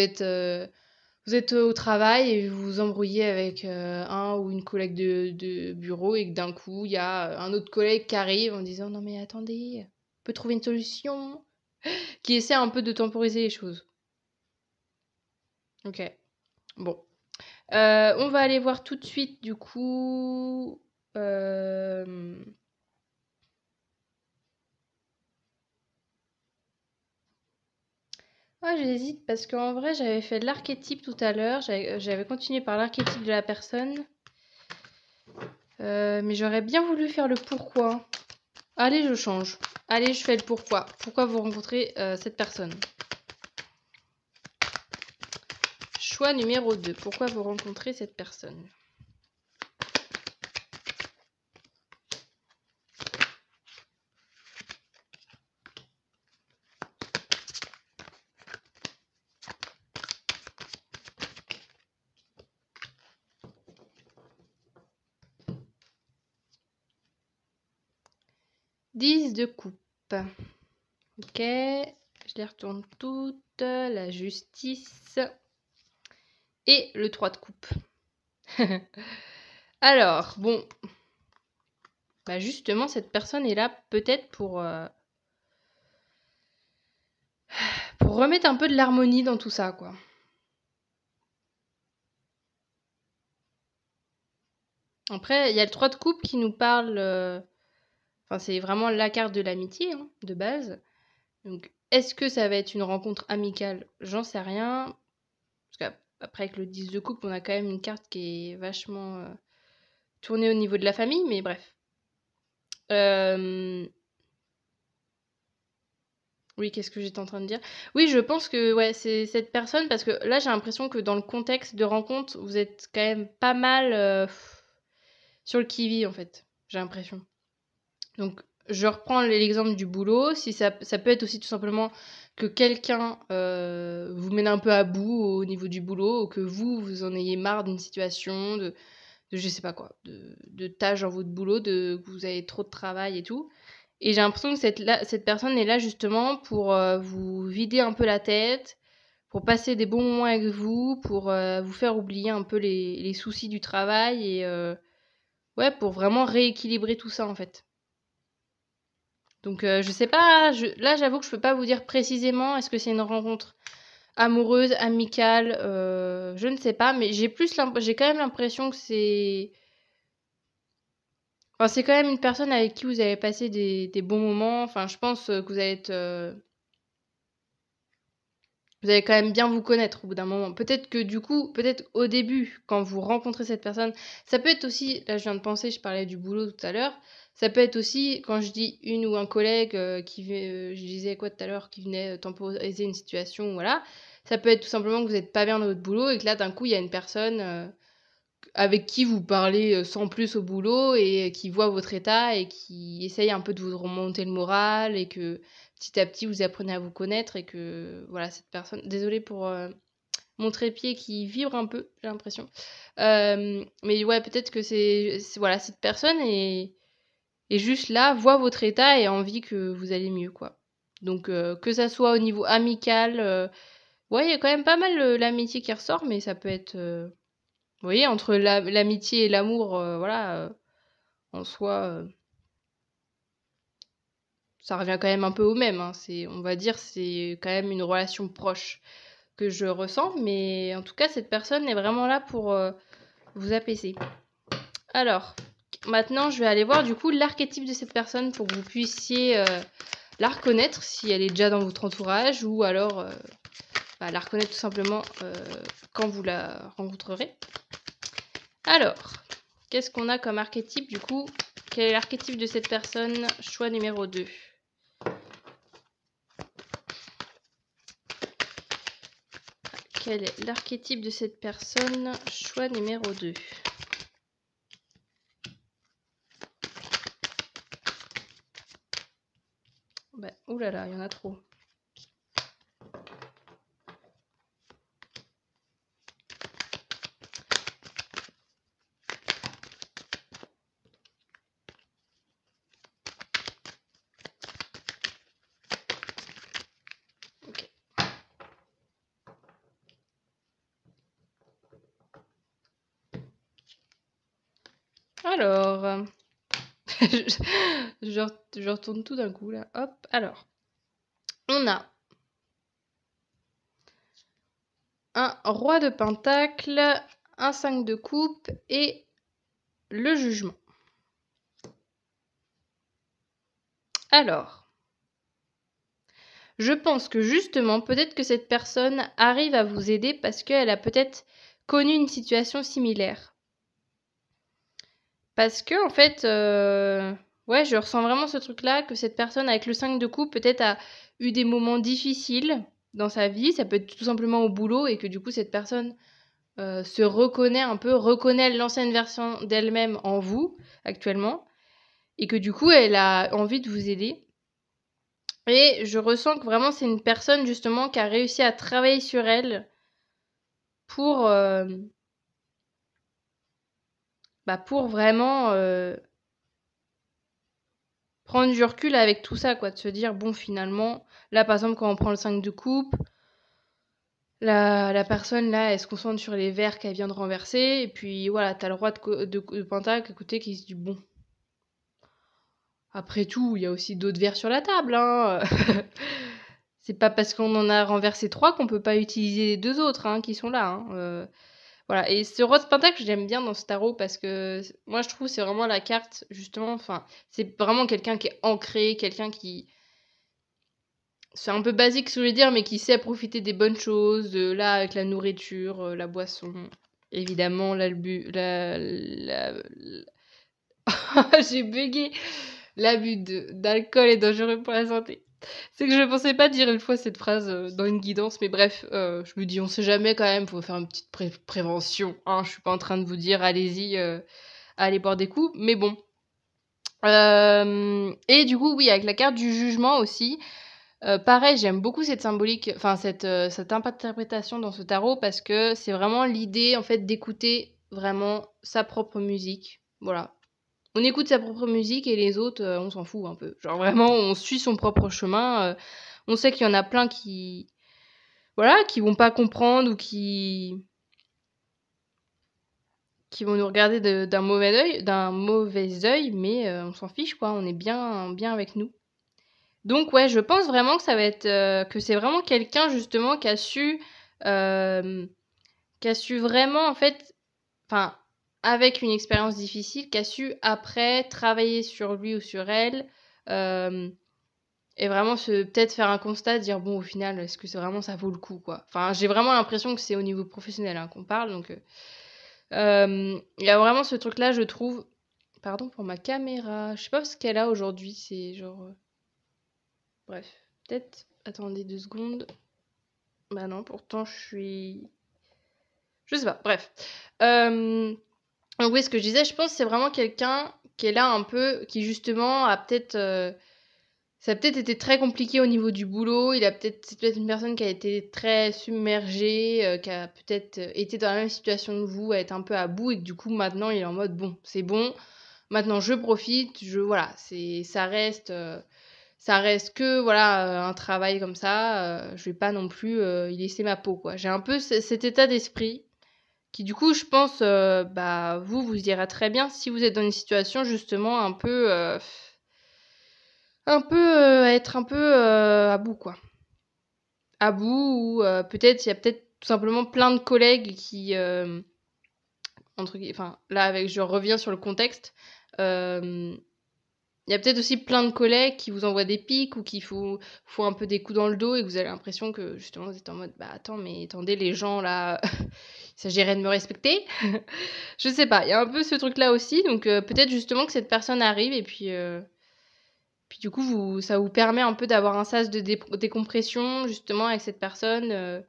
êtes au travail et vous vous embrouillez avec un ou une collègue de bureau et que d'un coup il y a un autre collègue qui arrive en disant non mais attendez, on peut trouver une solution, qui essaie un peu de temporiser les choses. Ok, bon. On va aller voir tout de suite, du coup. J'hésite parce qu'en vrai, j'avais fait de l'archétype tout à l'heure. J'avais continué par l'archétype de la personne. Mais j'aurais bien voulu faire le pourquoi. Allez, je change. Allez, je fais le pourquoi. Pourquoi vous rencontrez cette personne? Choix numéro 2. Pourquoi vous rencontrez cette personne? Dix de coupe. Ok, je les retourne toutes. La justice. Et le 3 de coupe. Alors, bon. Bah justement, cette personne est là peut-être pour remettre un peu de l'harmonie dans tout ça, quoi. Après, il y a le 3 de coupe qui nous parle... Enfin, c'est vraiment la carte de l'amitié, hein, de base. Donc, est-ce que ça va être une rencontre amicale? J'en sais rien. Parce qu'après, avec le 10 de coupe, on a quand même une carte qui est vachement tournée au niveau de la famille, mais bref. Oui, qu'est-ce que j'étais en train de dire? Oui, je pense que ouais, c'est cette personne, parce que là, j'ai l'impression que dans le contexte de rencontre, vous êtes quand même pas mal sur le qui-vive, en fait. J'ai l'impression. Donc, je reprends l'exemple du boulot. Si ça peut être aussi tout simplement que quelqu'un vous mène un peu à bout au niveau du boulot, ou que vous en ayez marre d'une situation, de je sais pas quoi, de tâches dans votre boulot, que vous avez trop de travail et tout. Et j'ai l'impression que cette personne est là justement pour vous vider un peu la tête, pour passer des bons moments avec vous, pour vous faire oublier un peu les soucis du travail et ouais, pour vraiment rééquilibrer tout ça en fait. Donc je sais pas, là j'avoue que je peux pas vous dire précisément est-ce que c'est une rencontre amoureuse, amicale, je ne sais pas, mais j'ai quand même l'impression que c'est... Enfin, c'est quand même une personne avec qui vous avez passé des bons moments. Enfin, je pense que vous vous allez quand même bien vous connaître au bout d'un moment. Peut-être que du coup, peut-être au début, quand vous rencontrez cette personne, ça peut être aussi, là je viens de penser, je parlais du boulot tout à l'heure, ça peut être aussi, quand je dis une ou un collègue je disais quoi tout à l'heure, qui venait temporiser une situation, voilà, ça peut être tout simplement que vous n'êtes pas bien dans votre boulot et que là d'un coup il y a une personne avec qui vous parlez sans plus au boulot et qui voit votre état et qui essaye un peu de vous remonter le moral et que petit à petit vous apprenez à vous connaître et que voilà cette personne, désolée pour mon trépied qui vibre un peu, j'ai l'impression, mais ouais peut-être que voilà cette personne est juste là, voit votre état et a envie que vous allez mieux quoi. Donc que ça soit au niveau amical, ouais il y a quand même pas mal l'amitié qui ressort, mais ça peut être vous voyez, entre l'amitié et l'amour, voilà, en soi, ça revient quand même un peu au même, hein. On va dire, c'est quand même une relation proche que je ressens, mais en tout cas, cette personne est vraiment là pour vous apaiser. Alors, maintenant, je vais aller voir du coup l'archétype de cette personne pour que vous puissiez la reconnaître si elle est déjà dans votre entourage ou alors la reconnaître tout simplement quand vous la rencontrerez. Alors, qu'est-ce qu'on a comme archétype du coup? Quel est l'archétype de cette personne? Choix numéro 2. Quel est l'archétype de cette personne? Choix numéro 2. Bah, oulala, il y en a trop. Ok. Alors, je retourne tout d'un coup là. Hop, alors. On a un roi de pentacle, un 5 de coupe et le jugement. Alors, je pense que justement, peut-être que cette personne arrive à vous aider parce qu'elle a peut-être connu une situation similaire. Parce que, en fait, ouais, je ressens vraiment ce truc-là, que cette personne avec le 5 de coupe peut-être a eu des moments difficiles dans sa vie, ça peut être tout simplement au boulot, et que du coup, cette personne se reconnaît un peu, reconnaît l'ancienne version d'elle-même en vous, actuellement, et que du coup, elle a envie de vous aider. Et je ressens que vraiment, c'est une personne, justement, qui a réussi à travailler sur elle pour, pour vraiment prendre du recul avec tout ça, quoi, de se dire, bon, finalement, là, par exemple, quand on prend le 5 de coupe, la personne, là, elle se concentre sur les verres qu'elle vient de renverser, et puis, voilà, t'as le roi de pentacle à côté qui se dit, bon, après tout, il y a aussi d'autres verres sur la table, hein. C'est pas parce qu'on en a renversé 3 qu'on peut pas utiliser les 2 autres, hein, qui sont là, hein. Voilà, et ce roi de pentacle, je l'aime bien dans ce tarot parce que moi, je trouve que c'est vraiment la carte, justement, enfin, c'est vraiment quelqu'un qui est ancré, quelqu'un qui... C'est un peu basique, ce que je veux dire, mais qui sait profiter des bonnes choses, là, avec la nourriture, la boisson, évidemment, j'ai bugué. L'abus d'alcool est dangereux pour la santé. C'est que je ne pensais pas dire une fois cette phrase dans une guidance, mais bref, je me dis, on sait jamais quand même, faut faire une petite prévention, hein. Je suis pas en train de vous dire, allez-y, allez boire des coups, mais bon. Et du coup, oui, avec la carte du jugement aussi, pareil, j'aime beaucoup cette symbolique, enfin cette interprétation dans ce tarot parce que c'est vraiment l'idée en fait d'écouter vraiment sa propre musique. Voilà. On écoute sa propre musique et les autres, on s'en fout un peu. Genre vraiment, on suit son propre chemin. On sait qu'il y en a plein qui, voilà, qui vont pas comprendre ou qui vont nous regarder d'un mauvais œil, mais on s'en fiche quoi. On est bien avec nous. Donc ouais, je pense vraiment que ça va être que c'est vraiment quelqu'un justement qui a su vraiment en fait, enfin avec une expérience difficile, qui a su après travailler sur lui ou sur elle Et vraiment peut-être faire un constat, dire bon au final est-ce que c'est vraiment ça vaut le coup quoi. Enfin j'ai vraiment l'impression que c'est au niveau professionnel qu'on parle donc il y a vraiment ce truc là je trouve. Pardon pour ma caméra, je sais pas ce qu'elle a aujourd'hui, c'est genre bref, peut-être attendez 2 secondes. Bah non, pourtant je sais pas, bref. Donc oui, ce que je disais, je pense que c'est vraiment quelqu'un qui est là un peu, qui justement a peut-être ça a peut-être été très compliqué au niveau du boulot. C'est peut-être une personne qui a été très submergée, qui a peut-être été dans la même situation que vous, à être un peu à bout, et que du coup maintenant il est en mode bon, c'est bon, maintenant je profite, voilà, ça reste que voilà un travail comme ça. Je vais pas non plus y laisser ma peau quoi. J'ai un peu cet état d'esprit qui du coup je pense bah vous ira très bien si vous êtes dans une situation justement un peu être un peu à bout quoi. À bout ou peut-être il y a peut-être tout simplement plein de collègues qui enfin là je reviens sur le contexte. Il y a peut-être aussi plein de collègues qui vous envoient des pics ou qui font un peu des coups dans le dos et que vous avez l'impression que justement vous êtes en mode bah attends mais attendez les gens là il s'agirait de me respecter. Je sais pas, il y a un peu ce truc là aussi donc peut-être justement que cette personne arrive et puis du coup ça vous permet un peu d'avoir un sas de décompression justement avec cette personne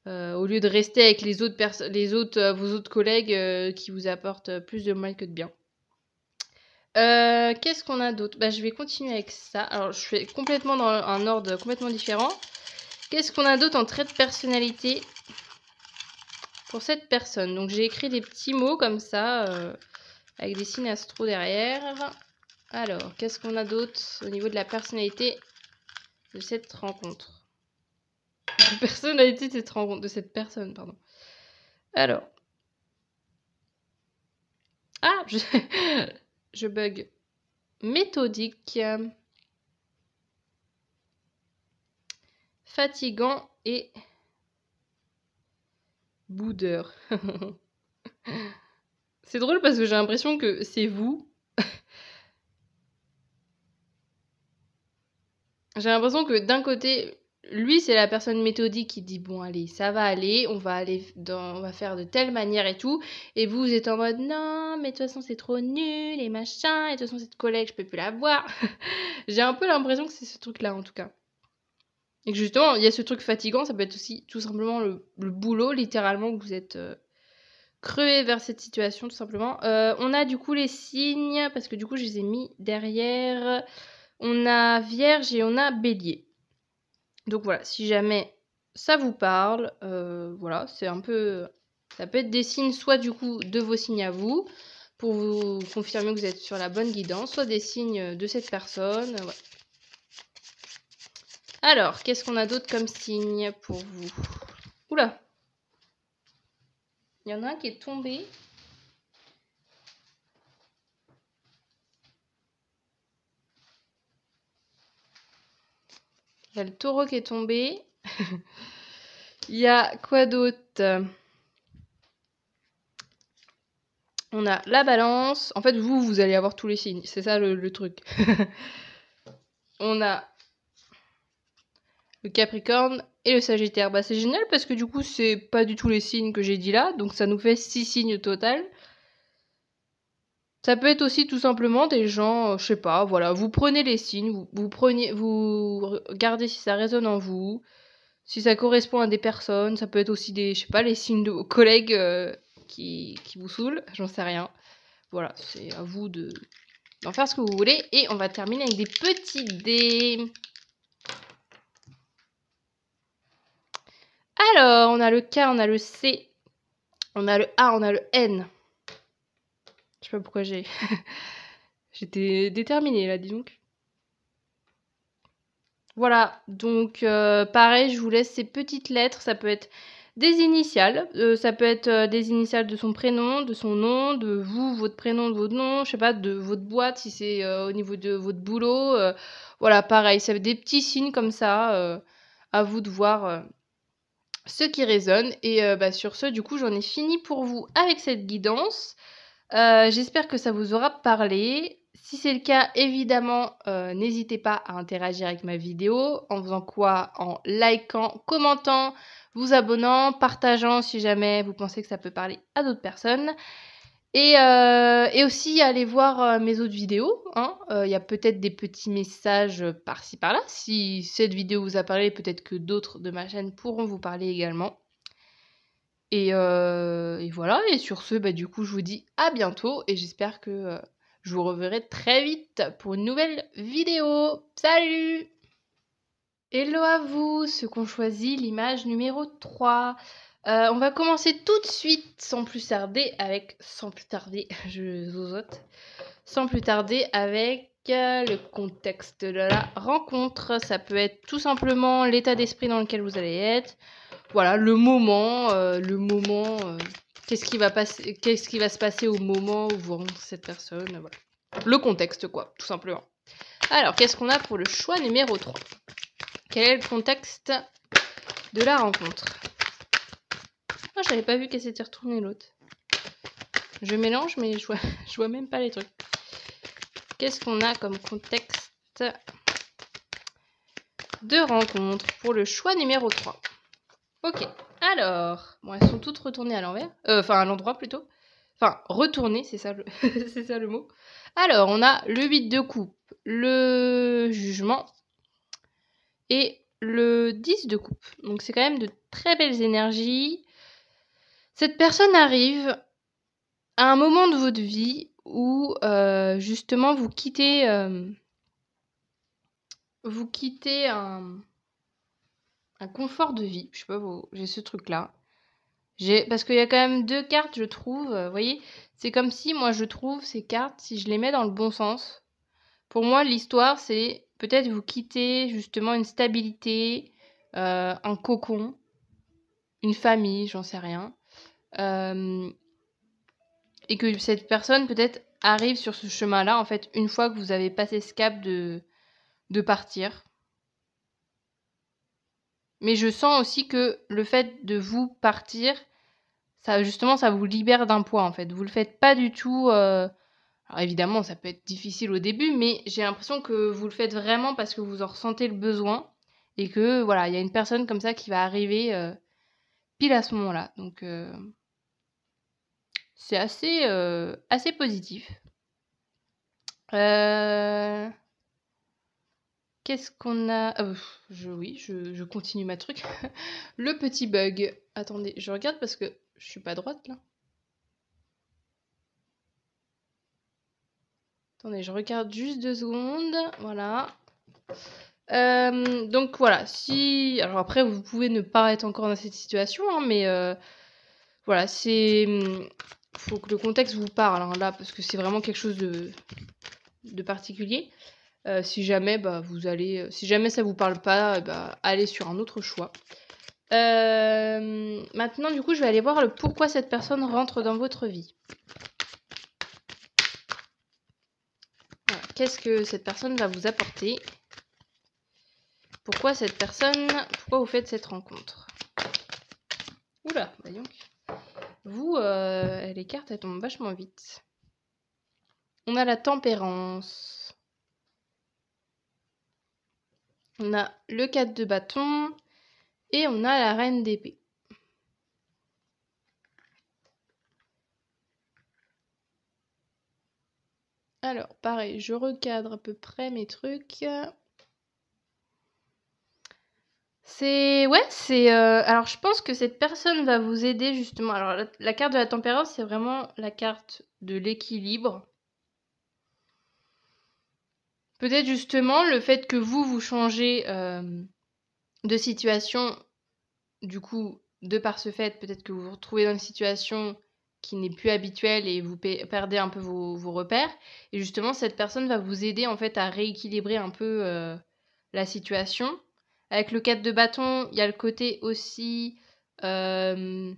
au lieu de rester avec vos autres collègues qui vous apportent plus de mal que de bien. Qu'est-ce qu'on a d'autre? Bah, je vais continuer avec ça. Alors, je fais complètement dans un ordre complètement différent. Qu'est-ce qu'on a d'autre en trait de personnalité pour cette personne? Donc, j'ai écrit des petits mots comme ça, avec des signes astro derrière. Alors, qu'est-ce qu'on a d'autre au niveau de la personnalité de cette rencontre? La personnalité de cette rencontre, de cette personne, pardon. Alors. Ah, je bug. Méthodique. Fatigant et boudeur. C'est drôle parce que j'ai l'impression que c'est vous. J'ai l'impression que d'un côté, lui, c'est la personne méthodique qui dit bon allez, ça va aller, on va faire de telle manière et tout. Et vous êtes en mode non, mais de toute façon c'est trop nul et machin. Et de toute façon cette collègue, je peux plus la voir. J'ai un peu l'impression que c'est ce truc-là en tout cas. Et que justement, il y a ce truc fatigant, ça peut être aussi tout simplement le boulot, littéralement, que vous êtes crevé vers cette situation, tout simplement. On a du coup les signes, parce que du coup, je les ai mis derrière. On a Vierge et on a Bélier. Donc voilà, si jamais ça vous parle, voilà, c'est un peu... Ça peut être des signes, soit du coup de vos signes à vous, pour vous confirmer que vous êtes sur la bonne guidance, soit des signes de cette personne, voilà. Alors, qu'est-ce qu'on a d'autre comme signe pour vous? Oula! Il y en a un qui est tombé. Il y a le taureau qui est tombé. Il y a quoi d'autre? On a la balance. En fait, vous allez avoir tous les signes. C'est ça le truc. On a le Capricorne et le Sagittaire. Bah, c'est génial parce que du coup, c'est pas du tout les signes que j'ai dit là. Donc, ça nous fait 6 signes au total. Ça peut être aussi tout simplement des gens, je sais pas, voilà, vous prenez les signes, vous regardez si ça résonne en vous, si ça correspond à des personnes, ça peut être aussi des, je sais pas, les signes de vos collègues qui vous saoulent, j'en sais rien. Voilà, c'est à vous d'en faire ce que vous voulez. Et on va terminer avec des petits dés. Alors, on a le K, on a le C, on a le A, on a le N. Je sais pas pourquoi j'étais déterminée là, dis donc. Voilà, donc pareil, je vous laisse ces petites lettres. Ça peut être des initiales, ça peut être des initiales de son prénom, de son nom, de vous, votre prénom, de votre nom, je sais pas, de votre boîte si c'est au niveau de votre boulot. Voilà, pareil, ça fait des petits signes comme ça. À vous de voir ce qui résonne. Et bah, sur ce, du coup, j'en ai fini pour vous avec cette guidance. J'espère que ça vous aura parlé. Si c'est le cas, évidemment, n'hésitez pas à interagir avec ma vidéo. En faisant quoi? En likant, commentant, vous abonnant, partageant si jamais vous pensez que ça peut parler à d'autres personnes. Et aussi aller voir mes autres vidéos. Il y a peut-être des petits messages par-ci par-là. Si cette vidéo vous a parlé, peut-être que d'autres de ma chaîne pourront vous parler également. Et voilà. Et sur ce, du coup, je vous dis à bientôt. Et j'espère que je vous reverrai très vite pour une nouvelle vidéo. Salut! Hello à vous, ceux qui ont choisi l'image numéro 3. On va commencer tout de suite, sans plus tarder, je zozote, sans plus tarder avec le contexte de la rencontre. Ça peut être tout simplement l'état d'esprit dans lequel vous allez être. Voilà, le moment, qu'est-ce qui va se passer au moment où vous rencontrez cette personne. Voilà. Le contexte, quoi, tout simplement. Alors, qu'est-ce qu'on a pour le choix numéro 3 ? Quel est le contexte de la rencontre? Oh, j'avais pas vu qu'elle s'était retournée l'autre. Je mélange, mais je vois même pas les trucs. Qu'est-ce qu'on a comme contexte de rencontre pour le choix numéro 3? Ok, alors... Bon, elles sont toutes retournées à l'envers. Enfin, à l'endroit plutôt. Enfin, retournées, c'est ça, c'est ça le mot. Alors, on a le 8 de coupe, le jugement et le 10 de coupe. Donc, c'est quand même de très belles énergies. Cette personne arrive à un moment de votre vie où, justement, vous quittez un confort de vie. Je sais pas, j'ai ce truc-là. Parce qu'il y a quand même 2 cartes, je trouve. Vous voyez, c'est comme si, moi, je trouve ces cartes, si je les mets dans le bon sens, pour moi, l'histoire, c'est peut-être vous quitter, justement, une stabilité, un cocon, une famille, j'en sais rien. Et que cette personne, peut-être, arrive sur ce chemin-là, en fait, une fois que vous avez passé ce cap de partir. Mais je sens aussi que le fait de vous partir, ça, justement, ça vous libère d'un poids, en fait. Vous le faites pas du tout... Alors évidemment, ça peut être difficile au début, mais j'ai l'impression que vous le faites vraiment parce que vous en ressentez le besoin. Et que, voilà, il y a une personne comme ça qui va arriver pile à ce moment-là. Donc, c'est assez positif. Qu'est-ce qu'on a? Je continue ma truc. Le petit bug. Attendez, je regarde parce que je suis pas droite là. Attendez, je regarde juste 2 secondes. Voilà. Donc voilà, si... Alors après, vous pouvez ne pas être encore dans cette situation, hein, mais voilà, c'est... Faut que le contexte vous parle, hein, là, parce que c'est vraiment quelque chose de particulier. Si jamais, vous allez... Si jamais ça vous parle pas, allez sur un autre choix. Maintenant, du coup, je vais aller voir le pourquoi cette personne rentre dans votre vie. Voilà. Qu'est-ce que cette personne va vous apporter? Pourquoi vous faites cette rencontre? Oula, voyons. Vous, les cartes, elles tombent vachement vite. On a la tempérance. On a le 4 de bâton. Et on a la reine d'épée. Alors, pareil, je recadre à peu près mes trucs. Alors, je pense que cette personne va vous aider justement. Alors, la carte de la tempérance, c'est vraiment la carte de l'équilibre. Peut-être justement le fait que vous changez de situation, du coup, de par ce fait, peut-être que vous vous retrouvez dans une situation qui n'est plus habituelle et vous perdez un peu vos repères. Et justement, cette personne va vous aider en fait à rééquilibrer un peu la situation. Avec le 4 de bâton, il y a le côté aussi... Alors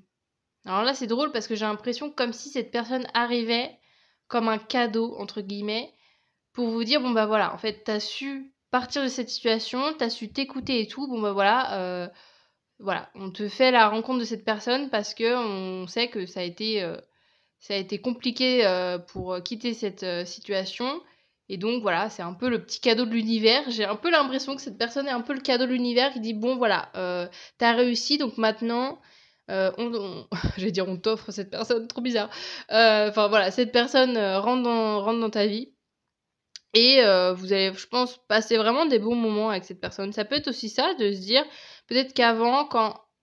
là, c'est drôle parce que j'ai l'impression comme si cette personne arrivait comme un cadeau, entre guillemets, pour vous dire, bon voilà, en fait, t'as su partir de cette situation, t'as su t'écouter et tout, voilà, on te fait la rencontre de cette personne parce que on sait que ça a été compliqué pour quitter cette situation Et donc voilà, c'est un peu le petit cadeau de l'univers. J'ai un peu l'impression que cette personne est un peu le cadeau de l'univers qui dit bon voilà, t'as réussi, donc maintenant, je vais dire on t'offre cette personne, trop bizarre. Enfin voilà, cette personne rentre dans ta vie. Et vous allez, je pense, passer vraiment des bons moments avec cette personne. Ça peut être aussi ça, de se dire, peut-être qu'avant,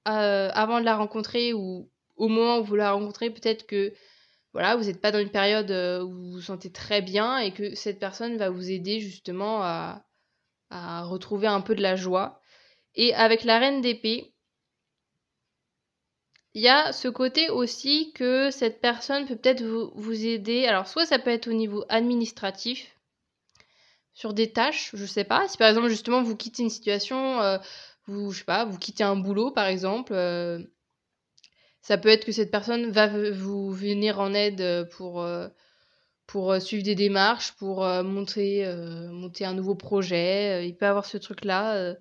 avant de la rencontrer ou au moment où vous la rencontrez, peut-être que voilà, vous n'êtes pas dans une période où vous vous sentez très bien et que cette personne va vous aider justement à retrouver un peu de la joie. Et avec la reine d'épée, il y a ce côté aussi que cette personne peut peut-être vous aider. Alors, soit ça peut être au niveau administratif, sur des tâches, je sais pas. Si par exemple, justement, vous quittez une situation, je sais pas, vous quittez un boulot, par exemple, ça peut être que cette personne va vous venir en aide pour suivre des démarches, pour monter un nouveau projet. Il peut avoir ce truc-là.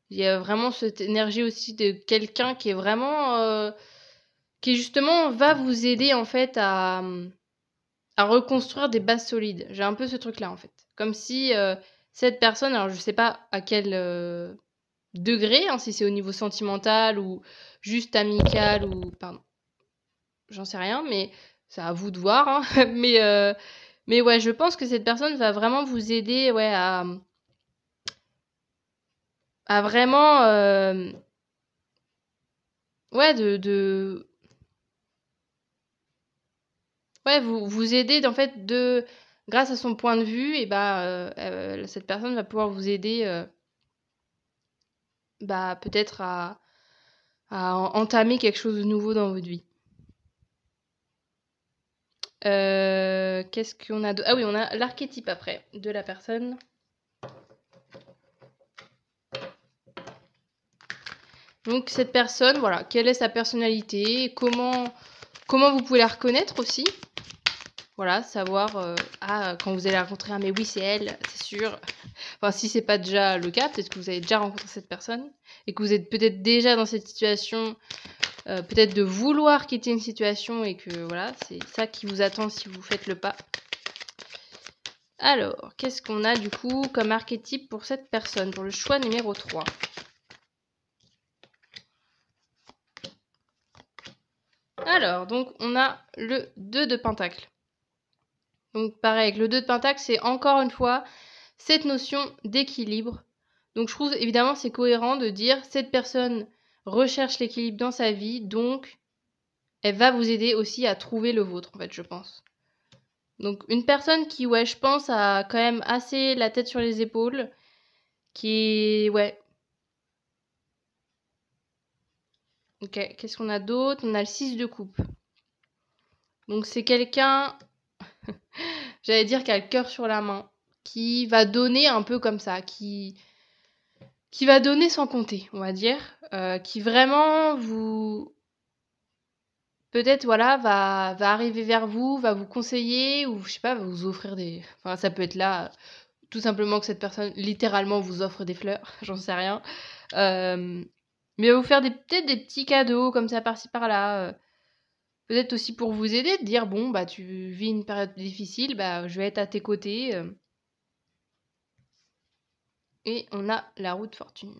Il y a vraiment cette énergie aussi de quelqu'un qui est vraiment, qui justement va vous aider en fait à reconstruire des bases solides. J'ai un peu ce truc-là en fait. Comme si cette personne, alors je sais pas à quel degré, hein, si c'est au niveau sentimental ou juste amical ou pardon, j'en sais rien, mais c'est à vous de voir. Hein. Mais ouais, je pense que cette personne va vraiment vous aider, ouais, à vraiment, ouais, ouais, vous aider en fait grâce à son point de vue, et bah cette personne va pouvoir vous aider, bah peut-être à entamer quelque chose de nouveau dans votre vie. Qu'est-ce qu'on a d'autre? Ah oui, on a l'archétype après de la personne. Donc cette personne, voilà, quelle est sa personnalité, comment vous pouvez la reconnaître aussi. Voilà, savoir, quand vous allez la rencontrer, ah mais oui, c'est elle, c'est sûr. Enfin, si c'est pas déjà le cas, peut-être que vous avez déjà rencontré cette personne et que vous êtes peut-être déjà dans cette situation, peut-être de vouloir quitter une situation et que voilà, c'est ça qui vous attend si vous faites le pas. Alors, qu'est-ce qu'on a du coup comme archétype pour cette personne, pour le choix numéro 3? Alors, donc on a le 2 de Pentacle. Donc pareil, avec le 2 de Pentacle, c'est encore une fois cette notion d'équilibre. Donc je trouve évidemment c'est cohérent de dire cette personne recherche l'équilibre dans sa vie, donc elle va vous aider aussi à trouver le vôtre en fait, je pense. Donc une personne qui, ouais, je pense, a quand même assez la tête sur les épaules, qui est, ouais. Ok, qu'est-ce qu'on a d'autre? On a le 6 de coupe. Donc c'est quelqu'un, j'allais dire, qui a le cœur sur la main, qui va donner un peu comme ça, qui va donner sans compter, on va dire, qui vraiment vous, peut-être, voilà, va arriver vers vous, va vous conseiller, ou je sais pas, va vous offrir des, enfin ça peut être là, tout simplement que cette personne littéralement vous offre des fleurs, j'en sais rien, mais va vous faire peut-être des petits cadeaux comme ça par-ci par-là, peut-être aussi pour vous aider, de dire bon bah tu vis une période difficile, bah je vais être à tes côtés, et on a la roue de fortune.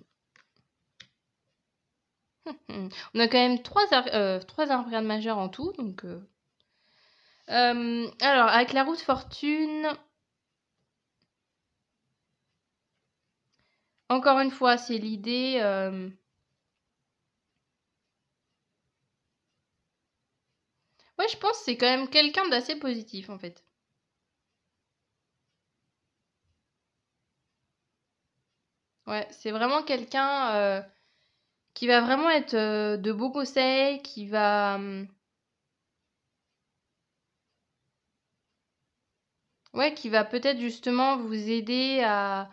On a quand même 3 arcanes majeures en tout, donc alors avec la roue de fortune, encore une fois, c'est l'idée, ouais, je pense que c'est quand même quelqu'un d'assez positif en fait. Ouais, c'est vraiment quelqu'un qui va vraiment être de beaux conseils, qui va, ouais, qui va peut-être justement vous aider à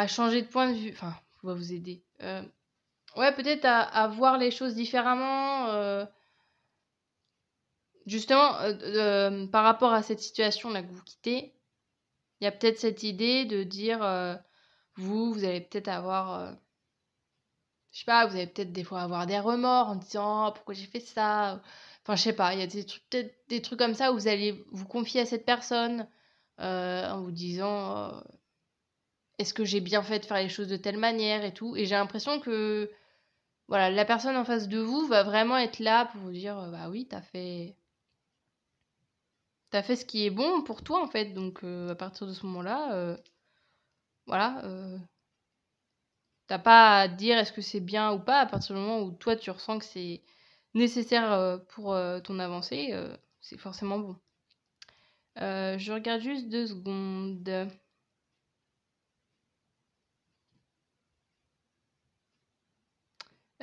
changer de point de vue. Enfin, va vous aider. Ouais, peut-être à voir les choses différemment. Justement, par rapport à cette situation-là que vous quittez, il y a peut-être cette idée de dire, vous allez peut-être avoir, je sais pas, vous allez peut-être des fois avoir des remords en disant: «Oh, pourquoi j'ai fait ça?» Enfin, je sais pas, il y a peut-être des trucs comme ça où vous allez vous confier à cette personne, en vous disant est-ce que j'ai bien fait de faire les choses de telle manière et tout. Et j'ai l'impression que voilà, la personne en face de vous va vraiment être là pour vous dire bah oui, t'as fait ce qui est bon pour toi en fait. Donc à partir de ce moment-là, voilà, t'as pas à dire est-ce que c'est bien ou pas. À partir du moment où toi tu ressens que c'est nécessaire pour ton avancée, c'est forcément bon. Je regarde juste 2 secondes.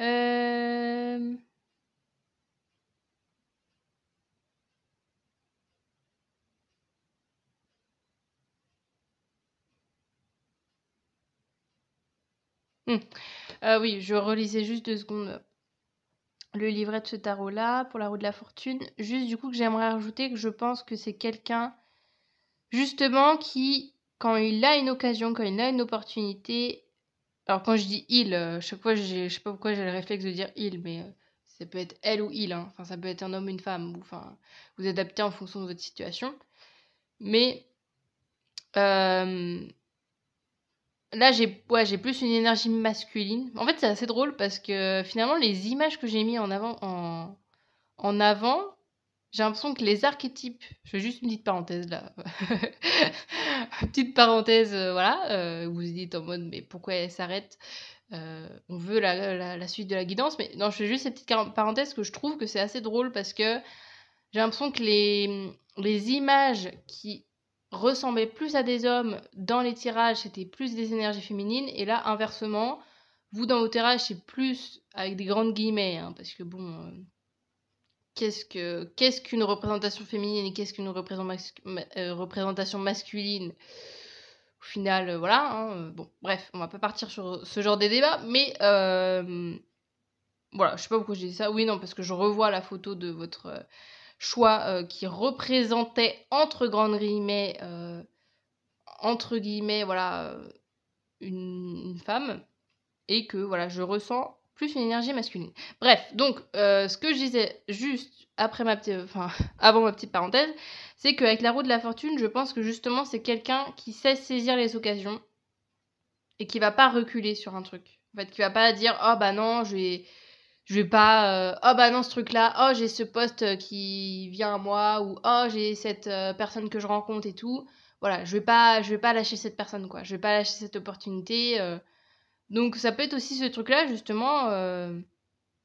Euh... oui, je relisais juste 2 secondes le livret de ce tarot-là pour la roue de la fortune. Juste du coup que j'aimerais rajouter que je pense que c'est quelqu'un justement qui, quand il a une occasion, quand il a une opportunité, alors quand je dis il, chaque fois je sais pas pourquoi j'ai le réflexe de dire il, mais ça peut être elle ou il, hein. Enfin ça peut être un homme ou une femme, ou enfin vous adaptez en fonction de votre situation. Mais là j'ai plus une énergie masculine. En fait c'est assez drôle parce que finalement les images que j'ai mis en avant j'ai l'impression que les archétypes, je fais juste une petite parenthèse là, petite parenthèse, voilà, vous vous dites en mode mais pourquoi elle s'arrête? On veut la suite de la guidance, mais non, je fais juste cette petite parenthèse que je trouve que c'est assez drôle parce que j'ai l'impression que les images qui ressemblaient plus à des hommes dans les tirages, c'était plus des énergies féminines, et là, inversement, vous dans vos tirages, c'est plus avec des grandes guillemets, hein, parce que bon, qu'est-ce qu'une représentation féminine et qu'est-ce qu'une représentation masculine? Au final, voilà, hein, bon, bref, on va pas partir sur ce genre de débat, mais voilà, je sais pas pourquoi j'ai dit ça. Oui, non, parce que je revois la photo de votre choix qui représentait entre guillemets, voilà, une femme, et que voilà, je ressens plus une énergie masculine. Bref, donc ce que je disais juste après avant ma petite parenthèse, c'est qu'avec la roue de la fortune, je pense que justement c'est quelqu'un qui sait saisir les occasions et qui va pas reculer sur un truc. En fait, qui va pas dire oh bah non, je vais pas oh bah non ce truc là, oh j'ai ce poste qui vient à moi, ou oh j'ai cette personne que je rencontre et tout. Voilà, je vais pas lâcher cette personne quoi. Je vais pas lâcher cette opportunité. Donc ça peut être aussi ce truc-là, justement.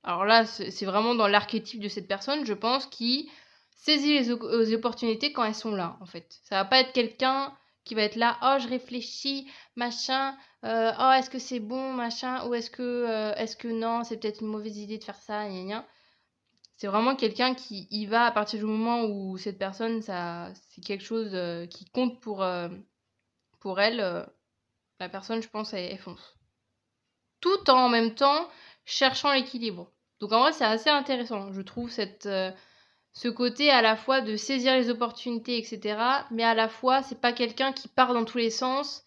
Alors là, c'est vraiment dans l'archétype de cette personne, je pense, qui saisit les opportunités quand elles sont là, en fait. Ça va pas être quelqu'un qui va être là, oh, je réfléchis, machin, oh, est-ce que c'est bon, machin, ou est-ce que non, c'est peut-être une mauvaise idée de faire ça, gna gna. C'est vraiment quelqu'un qui y va à partir du moment où cette personne, c'est quelque chose qui compte pour elle. La personne, je pense, elle fonce. Tout en même temps cherchant l'équilibre. Donc en vrai, c'est assez intéressant, je trouve, ce côté à la fois de saisir les opportunités, etc. Mais à la fois, c'est pas quelqu'un qui part dans tous les sens.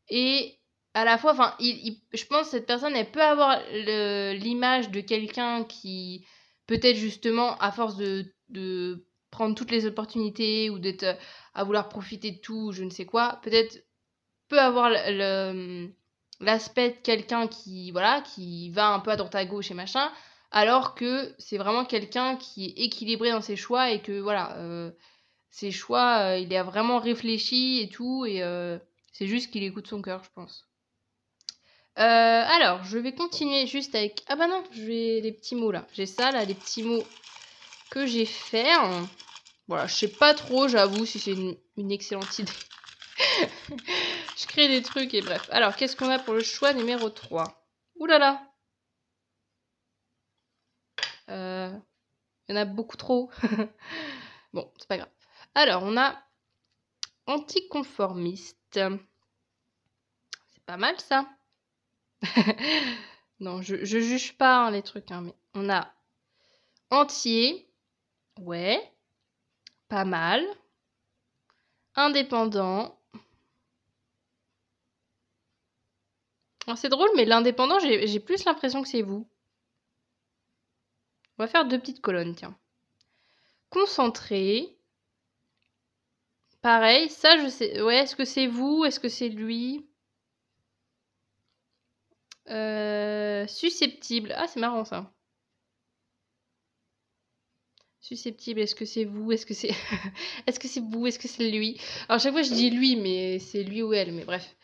Et à la fois, enfin, je pense que cette personne, elle peut avoir l'image de quelqu'un qui, peut-être justement, à force de prendre toutes les opportunités ou d'être à vouloir profiter de tout, je ne sais quoi, peut-être peut avoir l'aspect de quelqu'un qui, voilà, qui va un peu à droite à gauche et machin, alors que c'est vraiment quelqu'un qui est équilibré dans ses choix et que, voilà, ses choix, il a vraiment réfléchi et tout, et c'est juste qu'il écoute son cœur, je pense. Alors, je vais continuer juste avec... Ah bah non, j'ai les petits mots là. J'ai ça là, les petits mots que j'ai fait. Voilà, je sais pas trop, j'avoue, si c'est une excellente idée. Je crée des trucs et bref. Alors, qu'est-ce qu'on a pour le choix numéro 3? Ouh là là! Il y en a beaucoup trop. Bon, c'est pas grave. Alors, on a anticonformiste. C'est pas mal ça. Non, je juge pas hein, les trucs, hein, mais on a entier. Ouais. Pas mal. Indépendant. Alors, c'est drôle, mais l'indépendant, j'ai plus l'impression que c'est vous. On va faire 2 petites colonnes, tiens. Concentré. pareil, ça je sais. Ouais, est-ce que c'est vous? Est-ce que c'est lui? Susceptible. Ah, c'est marrant ça. Susceptible, est-ce que c'est vous? Est-ce que c'est est-ce que c'est vous? Est-ce que c'est lui? Alors chaque fois je dis lui, mais c'est lui ou elle, mais bref.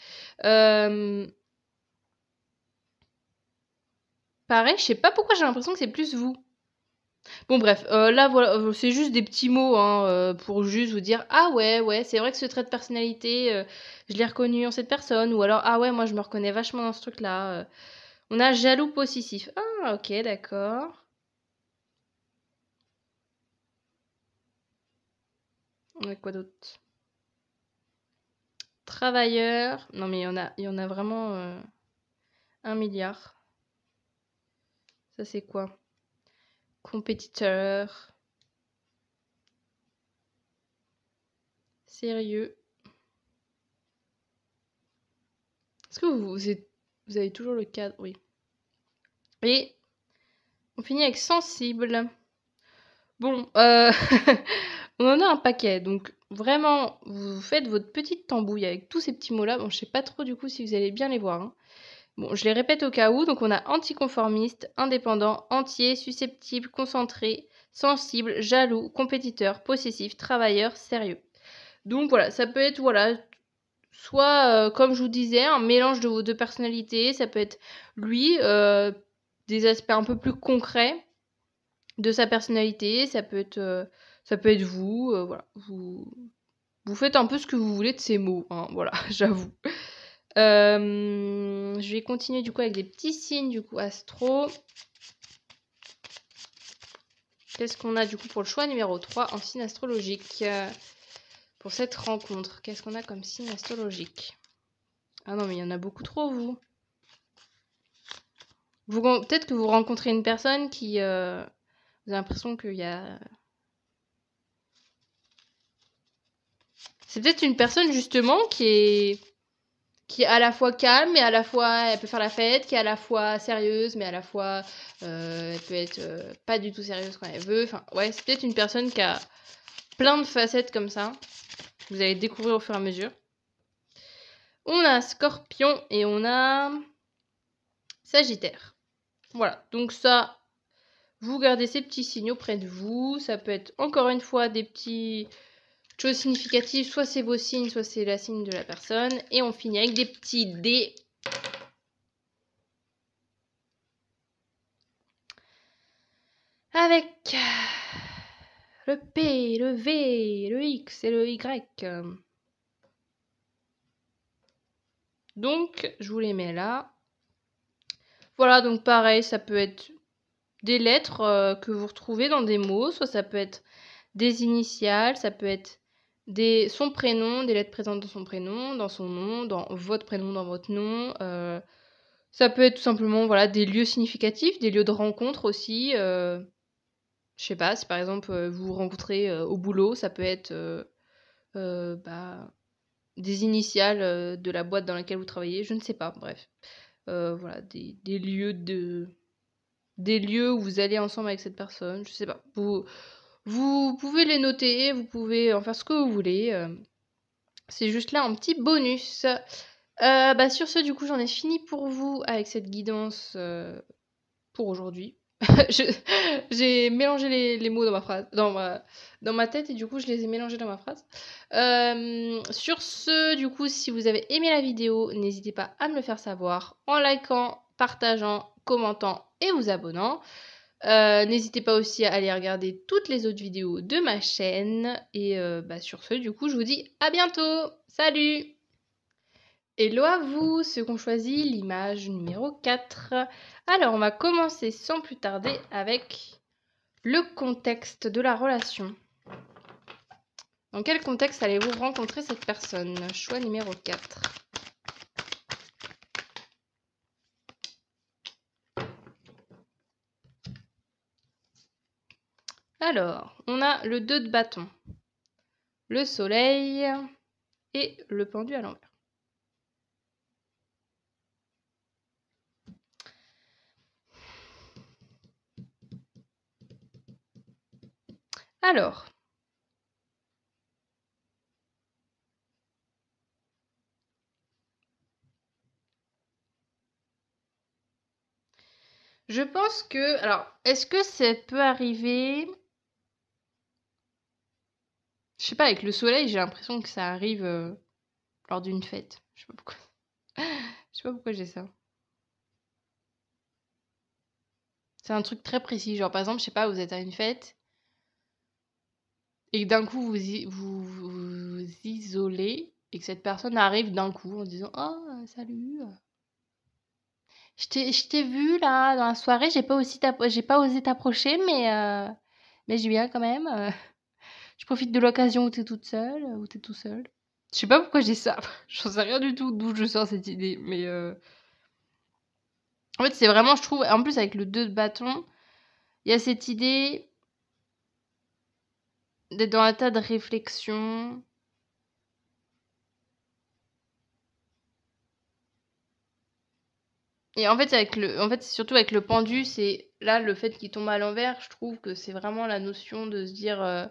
Pareil, je sais pas pourquoi j'ai l'impression que c'est plus vous. Bon bref, là voilà, c'est juste des petits mots hein, pour juste vous dire ah ouais, c'est vrai que ce trait de personnalité, je l'ai reconnu en cette personne, ou alors ah ouais, moi je me reconnais vachement dans ce truc-là. On a jaloux possessif. Ah ok, d'accord. On a quoi d'autre? Travailleur. Non mais il y en a vraiment 1 milliard. Ça c'est quoi? Compétiteur. Sérieux. Est-ce que vous avez toujours le cadre? Oui. Et on finit avec sensible. Bon, on en a un paquet, donc vraiment, vous faites votre petite tambouille avec tous ces petits mots-là. Bon, je sais pas trop du coup si vous allez bien les voir, hein. Bon, je les répète au cas où. Donc on a anticonformiste, indépendant, entier, susceptible, concentré, sensible, jaloux, compétiteur, possessif, travailleur, sérieux. Donc voilà, ça peut être voilà, soit comme je vous disais, un mélange de vos deux personnalités. Ça peut être lui, des aspects un peu plus concrets de sa personnalité. Ça peut être vous. Voilà, vous faites un peu ce que vous voulez de ces mots, hein, voilà, j'avoue. Je vais continuer du coup avec des petits signes du coup astro. Qu'est-ce qu'on a du coup pour le choix numéro 3 en signe astrologique pour cette rencontre? Qu'est-ce qu'on a comme signe astrologique? Ah non mais il y en a beaucoup trop vous. Peut-être que vous rencontrez une personne qui... vous avez l'impression qu'il y a... C'est peut-être une personne justement qui est à la fois calme, mais à la fois elle peut faire la fête, qui est à la fois sérieuse, mais à la fois elle peut être pas du tout sérieuse quand elle veut. Enfin, ouais, c'est peut-être une personne qui a plein de facettes comme ça. Vous allez découvrir au fur et à mesure. On a Scorpion et on a Sagittaire. Voilà, donc ça, vous gardez ces petits signaux près de vous. Ça peut être encore une fois des petits choses significatives. Soit c'est vos signes, soit c'est la signe de la personne. Et on finit avec des petits dés. Avec le P, le V, le X et le Y. Donc, je vous les mets là. Voilà, donc pareil, ça peut être des lettres que vous retrouvez dans des mots, soit ça peut être des initiales, ça peut être son prénom, des lettres présentes dans son prénom, dans son nom, dans votre prénom, dans votre nom. Ça peut être tout simplement voilà, des lieux significatifs, des lieux de rencontre aussi. Je sais pas, si par exemple vous vous rencontrez au boulot, ça peut être des initiales de la boîte dans laquelle vous travaillez, je ne sais pas, bref. Voilà, des lieux où vous allez ensemble avec cette personne, je sais pas. Vous pouvez les noter, vous pouvez en faire ce que vous voulez. C'est juste là un petit bonus. Sur ce, du coup, j'en ai fini pour vous avec cette guidance pour aujourd'hui. J'ai mélangé les mots dans ma phrase, dans ma tête, et du coup je les ai mélangés dans ma phrase. Sur ce, du coup, si vous avez aimé la vidéo, n'hésitez pas à me le faire savoir en likant, partageant, commentant et vous abonnant. N'hésitez pas aussi à aller regarder toutes les autres vidéos de ma chaîne. Et sur ce, du coup, je vous dis à bientôt. Salut! Hello à vous, ceux qui ont choisi l'image numéro 4. Alors, on va commencer sans plus tarder avec le contexte de la relation. Dans quel contexte allez-vous rencontrer cette personne? Choix numéro 4. Alors, on a le 2 de bâton, le soleil et le pendu à l'envers. Alors, Je pense que... Alors, est-ce que ça peut arriver... Je sais pas, avec le soleil, j'ai l'impression que ça arrive lors d'une fête. Je sais pas pourquoi. Je sais pas pourquoi j'ai ça. C'est un truc très précis. Genre, par exemple, je sais pas, vous êtes à une fête et que d'un coup, vous isolez et que cette personne arrive d'un coup en disant «Oh, salut, je t'ai vu là dans la soirée, j'ai pas osé t'approcher, mais je viens quand même. Je profite de l'occasion où t'es toute seule, où t'es tout seul.» Je sais pas pourquoi j'ai ça. J'en sais rien du tout d'où je sors cette idée, mais en fait, c'est vraiment, je trouve, en plus avec le 2 de bâton, il y a cette idée d'être dans un tas de réflexion. Et en fait, c'est surtout avec le pendu, c'est là le fait qu'il tombe à l'envers, je trouve que c'est vraiment la notion de se dire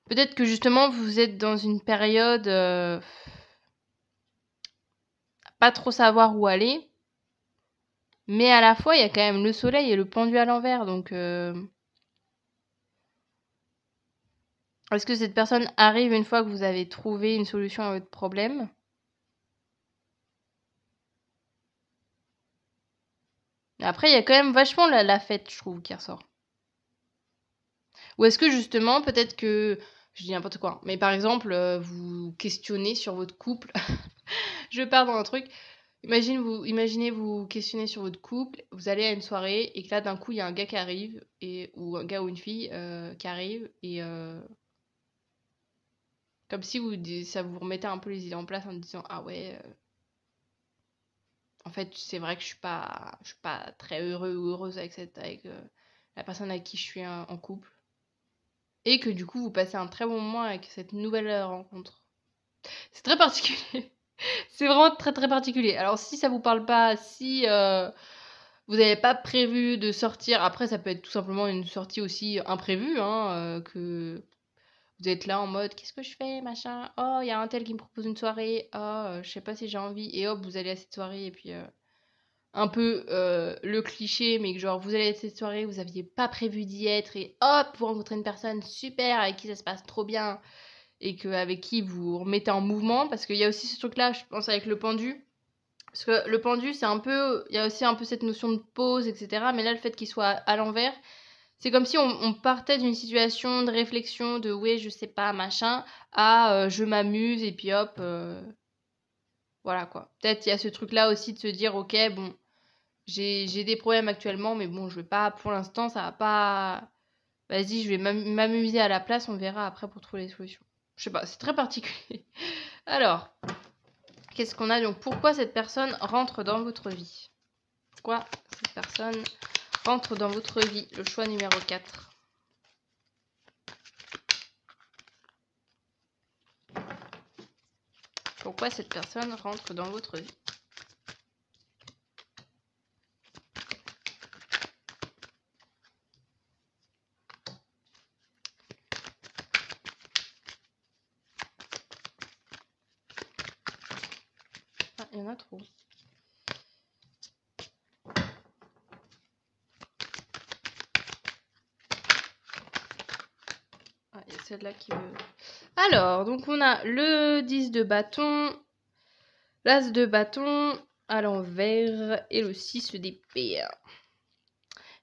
peut-être que justement vous êtes dans une période pas trop savoir où aller, mais à la fois il y a quand même le soleil et le pendu à l'envers, donc est-ce que cette personne arrive une fois que vous avez trouvé une solution à votre problème? Après, il y a quand même vachement la fête, je trouve, qui ressort. Ou est-ce que justement, peut-être que, je dis n'importe quoi, mais par exemple, vous questionnez sur votre couple. Je pars dans un truc. Imaginez vous questionnez sur votre couple, vous allez à une soirée et que là d'un coup il y a un gars qui arrive, ou un gars ou une fille qui arrive, et comme si ça vous remettait un peu les idées en place en disant ah ouais, en fait c'est vrai que je suis pas très heureux ou heureuse avec la personne avec qui je suis en couple, et que du coup vous passez un très bon moment avec cette nouvelle rencontre. C'est très particulier. C'est vraiment très très particulier. Alors si ça vous parle pas, si vous n'avez pas prévu de sortir, après ça peut être tout simplement une sortie aussi imprévue, hein, que vous êtes là en mode qu'est-ce que je fais, machin, oh il y a un tel qui me propose une soirée, oh je sais pas si j'ai envie, et hop vous allez à cette soirée, et puis un peu le cliché, mais que genre vous allez à cette soirée, vous aviez pas prévu d'y être, et hop vous rencontrez une personne super avec qui ça se passe trop bien, et avec qui vous remettez en mouvement, parce qu'il y a aussi ce truc là, je pense, avec le pendu. Parce que le pendu, c'est un peu... Il y a aussi un peu cette notion de pause, etc. Mais là, le fait qu'il soit à l'envers, c'est comme si on partait d'une situation de réflexion, de ouais, je sais pas, machin, à je m'amuse, et puis hop, voilà quoi. Peut-être il y a ce truc-là aussi de se dire, ok, bon, j'ai des problèmes actuellement, mais bon, je vais pas, pour l'instant, ça va pas... Vas-y, je vais m'amuser à la place, on verra après pour trouver les solutions. Je sais pas, c'est très particulier. Alors, qu'est-ce qu'on a donc? Pourquoi cette personne rentre dans votre vie? Pourquoi cette personne rentre dans votre vie? Le choix numéro 4. Pourquoi cette personne rentre dans votre vie? Ah, il y en a trop. Ah, il y a celle-là qui veut... Alors, donc on a le 10 de bâton, l'as de bâton à l'envers et le 6 d'épée.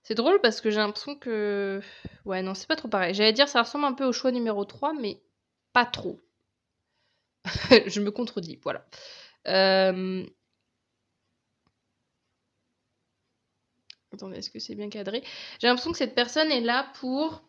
C'est drôle parce que j'ai l'impression que... Ouais, non, c'est pas trop pareil. J'allais dire ça ressemble un peu au choix numéro 3, mais pas trop. Je me contredis, voilà. Attendez, est-ce que c'est bien cadré? J'ai l'impression que cette personne est là pour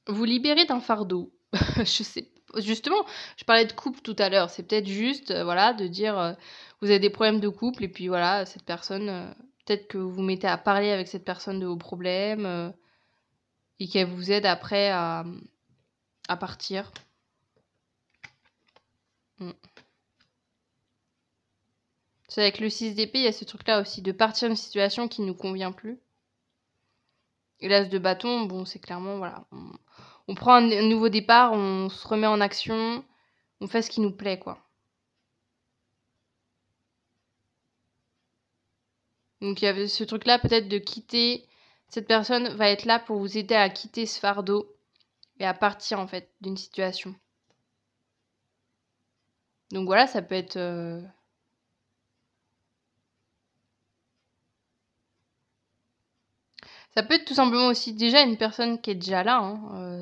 vous libérer d'un fardeau. Je sais. Justement, je parlais de couple tout à l'heure. C'est peut-être juste, voilà, de dire vous avez des problèmes de couple et puis voilà, cette personne, peut-être que vous vous mettez à parler avec cette personne de vos problèmes et qu'elle vous aide après à partir. C'est avec le 6 d'épée, il y a ce truc-là aussi, de partir d'une situation qui ne nous convient plus. Et l'as de bâton, bon, c'est clairement, voilà, on prend un nouveau départ, on se remet en action, on fait ce qui nous plaît, quoi. Donc il y avait ce truc-là peut-être de quitter. Cette personne va être là pour vous aider à quitter ce fardeau et à partir en fait d'une situation. Donc voilà, ça peut être... Ça peut être tout simplement aussi déjà une personne qui est déjà là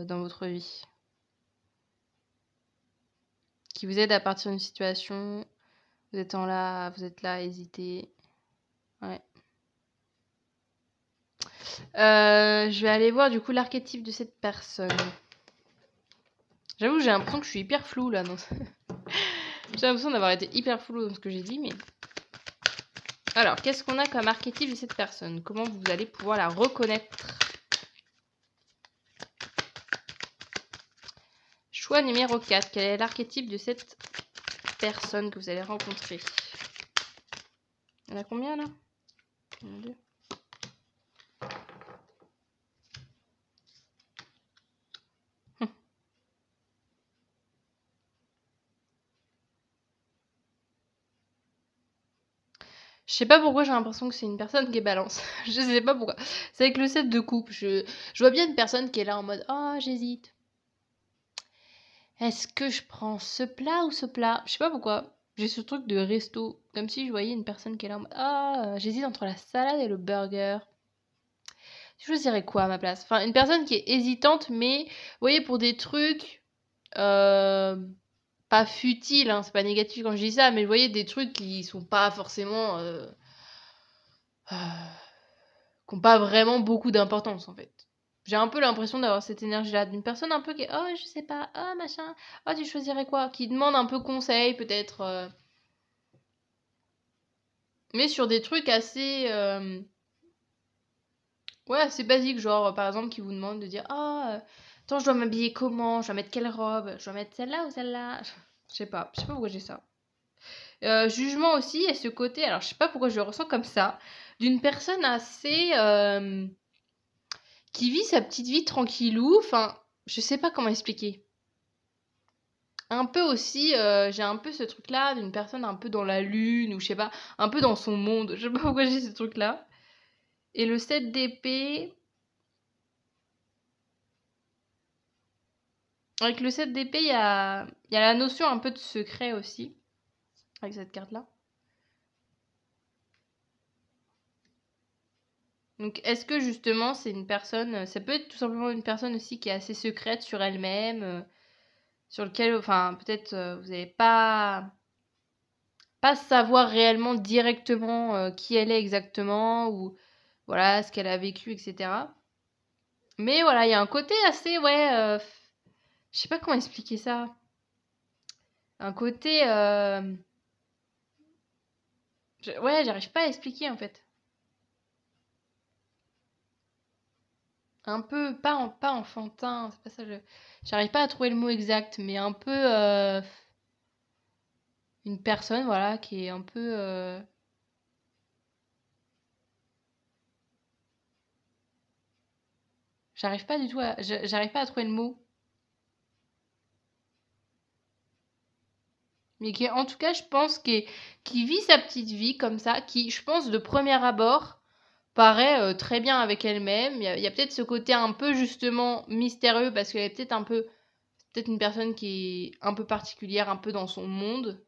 dans votre vie. Qui vous aide à partir d'une situation. Vous êtes là à hésiter. Ouais. Je vais aller voir du coup l'archétype de cette personne. J'avoue, j'ai l'impression que je suis hyper floue là. J'ai l'impression d'avoir été hyper floue dans ce que j'ai dit, mais... Alors, qu'est-ce qu'on a comme archétype de cette personne? Comment vous allez pouvoir la reconnaître? Choix numéro 4. Quel est l'archétype de cette personne que vous allez rencontrer? Il y en a combien là? 1, 2. Je sais pas pourquoi j'ai l'impression que c'est une personne qui est balance. Je sais pas pourquoi. C'est avec le 7 de coupe. Je vois bien une personne qui est là en mode « Oh, j'hésite. Est-ce que je prends ce plat ou ce plat ?» Je sais pas pourquoi. J'ai ce truc de resto. Comme si je voyais une personne qui est là en mode « Ah, j'hésite entre la salade et le burger. » Je choisirais quoi à ma place? Enfin, une personne qui est hésitante, mais vous voyez, pour des trucs... pas futile, hein, c'est pas négatif quand je dis ça, mais vous voyez des trucs qui sont pas forcément qui ont pas vraiment beaucoup d'importance en fait. J'ai un peu l'impression d'avoir cette énergie là d'une personne un peu qui est oh je sais pas, oh machin, oh tu choisirais quoi, qui demande un peu conseil peut-être mais sur des trucs assez ouais, assez basiques, genre par exemple qui vous demande de dire oh attends, je dois m'habiller comment, je dois mettre quelle robe, je dois mettre celle-là ou celle-là. Je sais pas pourquoi j'ai ça. Jugement aussi, et ce côté, alors je sais pas pourquoi je le ressens comme ça, d'une personne assez... qui vit sa petite vie tranquillou, enfin, je sais pas comment expliquer. Un peu aussi, j'ai un peu ce truc-là d'une personne un peu dans la lune, ou je sais pas, un peu dans son monde, je sais pas pourquoi j'ai ce truc-là. Et le 7 d'épée... Avec le 7 d'épée, il y a la notion un peu de secret aussi, avec cette carte-là. Donc, est-ce que justement, c'est une personne, ça peut être tout simplement une personne aussi qui est assez secrète sur elle-même, sur lequel, enfin, peut-être vous n'allez pas savoir réellement directement qui elle est exactement, ou voilà, ce qu'elle a vécu, etc. Mais voilà, il y a un côté assez, ouais, je sais pas comment expliquer ça. Un côté, ouais, j'arrive pas à expliquer en fait. Un peu, pas enfantin, c'est pas ça, j'arrive pas à trouver le mot exact, mais un peu une personne, voilà, qui est un peu... J'arrive pas du tout à... J'arrive pas à trouver le mot. Mais qui, en tout cas, je pense, qui vit sa petite vie comme ça, qui, je pense, de premier abord, paraît très bien avec elle-même. Il y a peut-être ce côté un peu, justement, mystérieux, parce qu'elle est peut-être un peu... Peut-être une personne qui est un peu particulière, un peu dans son monde.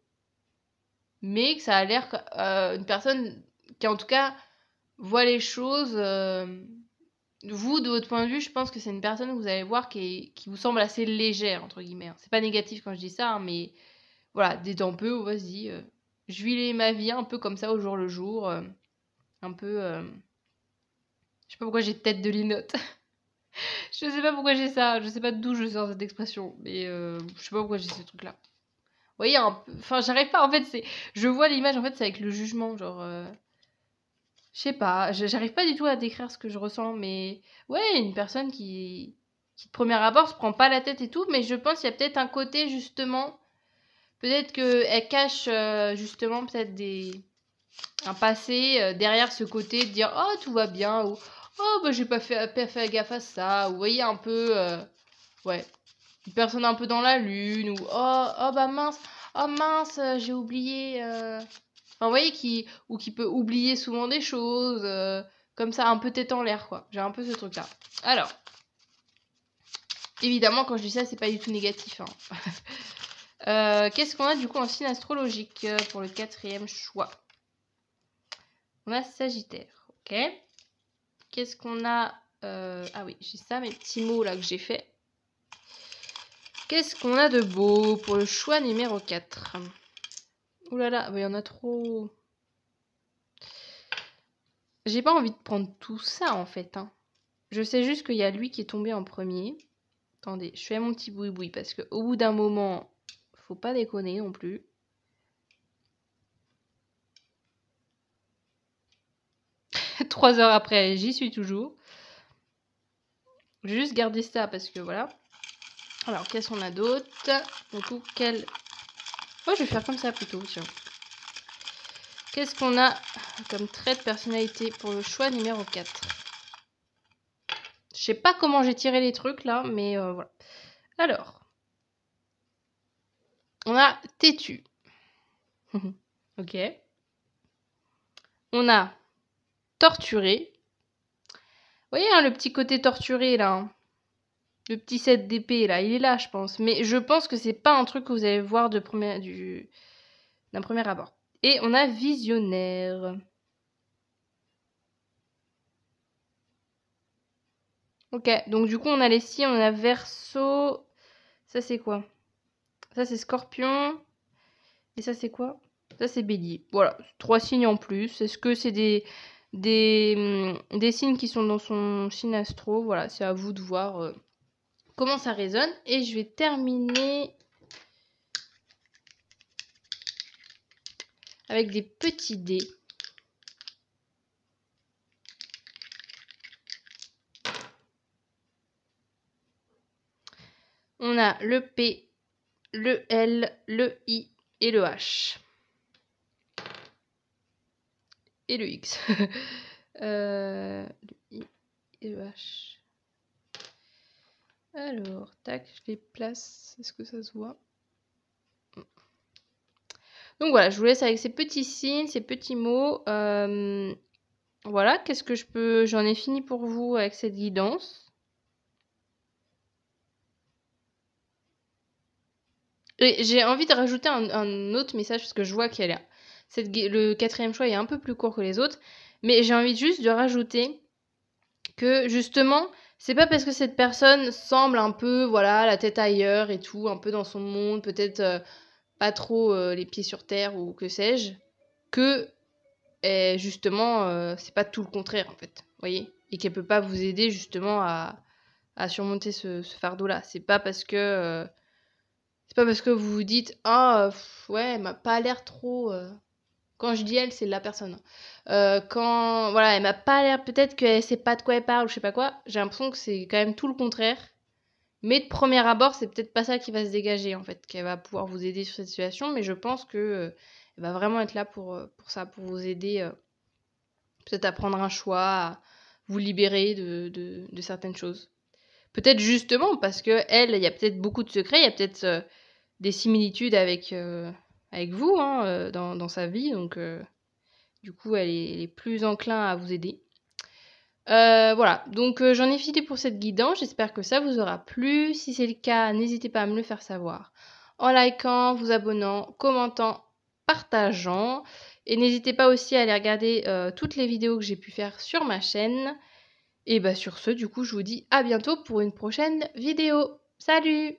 Mais que ça a l'air une personne qui, en tout cas, voit les choses... Vous, de votre point de vue, je pense que c'est une personne que vous allez voir qui vous semble assez légère, entre guillemets. C'est pas négatif quand je dis ça, hein, mais voilà, détends peu, vas-y. Je vis ma vie un peu comme ça au jour le jour. Un peu... Je sais pas pourquoi j'ai tête de linotte. Je sais pas pourquoi j'ai ça. Je sais pas d'où je sors cette expression. Mais je sais pas pourquoi j'ai ce truc-là. Vous voyez, un peu... Enfin, j'arrive pas, en fait, c'est... Je vois l'image, en fait, c'est avec le jugement, genre... Je sais pas, j'arrive pas du tout à décrire ce que je ressens, mais ouais, une personne qui de premier abord se prend pas la tête et tout, mais je pense qu'il y a peut-être un côté justement, peut-être qu'elle cache justement peut-être un passé derrière ce côté de dire oh tout va bien ou oh bah j'ai pas fait gaffe à ça, ou vous voyez un peu, ouais, une personne un peu dans la lune ou oh bah mince, oh mince j'ai oublié. Enfin, vous voyez, qui peut oublier souvent des choses, comme ça, un peu tête en l'air, quoi. J'ai un peu ce truc-là. Alors, évidemment, quand je dis ça, c'est pas du tout négatif. Hein. Qu'est-ce qu'on a du coup en signe astrologique pour le 4e choix? On a Sagittaire, ok. Qu'est-ce qu'on a ah oui, j'ai ça, mes petits mots là que j'ai fait. Qu'est-ce qu'on a de beau pour le choix numéro 4? Ouh là là, il y en a trop. J'ai pas envie de prendre tout ça en fait. Hein. Je sais juste qu'il y a lui qui est tombé en premier. Attendez, je fais mon petit boui-boui parce qu'au bout d'un moment, faut pas déconner non plus. Trois heures après, j'y suis toujours. Je vais juste garder ça parce que voilà. Alors, qu'est-ce qu'on a d'autre? Du coup, quel... Oh, je vais faire comme ça plutôt, tiens. Qu'est-ce qu'on a comme trait de personnalité pour le choix numéro 4? Je sais pas comment j'ai tiré les trucs là, mais voilà. Alors, on a têtu. Ok. On a torturé. Vous voyez hein, le petit côté torturé là. Hein. Le petit set d'épée là, il est là je pense. Mais je pense que c'est pas un truc que vous allez voir d'un premier abord. Et on a visionnaire. Ok, donc du coup on a les signes, on a Verseau. Ça c'est quoi? Ça c'est Scorpion. Et ça c'est quoi? Ça c'est Bélier. Voilà, 3 signes en plus. Est-ce que c'est des signes qui sont dans son signe astro? Voilà, c'est à vous de voir comment ça résonne. Et je vais terminer avec des petits dés. On a le P, le L, le I et le H. Et le X. Le I et le H. Alors, tac, je les place. Est-ce que ça se voit? Donc voilà, je vous laisse avec ces petits signes, ces petits mots. Voilà, qu'est-ce que je peux... J'en ai fini pour vous avec cette guidance. Et j'ai envie de rajouter un autre message parce que je vois qu'il y a le 4e choix est un peu plus court que les autres. Mais j'ai envie juste de rajouter que justement, c'est pas parce que cette personne semble un peu, voilà, la tête ailleurs et tout, un peu dans son monde, peut-être pas trop les pieds sur terre ou que sais-je, que justement, c'est pas tout le contraire en fait, vous voyez, et qu'elle peut pas vous aider justement à surmonter ce fardeau-là. C'est pas parce que vous vous dites ah ouais, elle m'a pas l'air trop. Quand je dis elle, c'est la personne. Quand voilà, elle m'a pas l'air, peut-être qu'elle sait pas de quoi elle parle ou je sais pas quoi. J'ai l'impression que c'est quand même tout le contraire. Mais de premier abord, c'est peut-être pas ça qui va se dégager en fait, qu'elle va pouvoir vous aider sur cette situation. Mais je pense que elle va vraiment être là pour ça, pour vous aider peut-être à prendre un choix, à vous libérer de certaines choses. Peut-être justement parce que elle, il y a peut-être beaucoup de secrets, il y a peut-être des similitudes avec vous hein, dans sa vie, donc du coup elle est plus enclin à vous aider. Voilà, donc j'en ai fini pour cette guidance, j'espère que ça vous aura plu. Si c'est le cas, n'hésitez pas à me le faire savoir en likant, vous abonnant, commentant, partageant. Et n'hésitez pas aussi à aller regarder toutes les vidéos que j'ai pu faire sur ma chaîne. Et bah sur ce, du coup, je vous dis à bientôt pour une prochaine vidéo. Salut!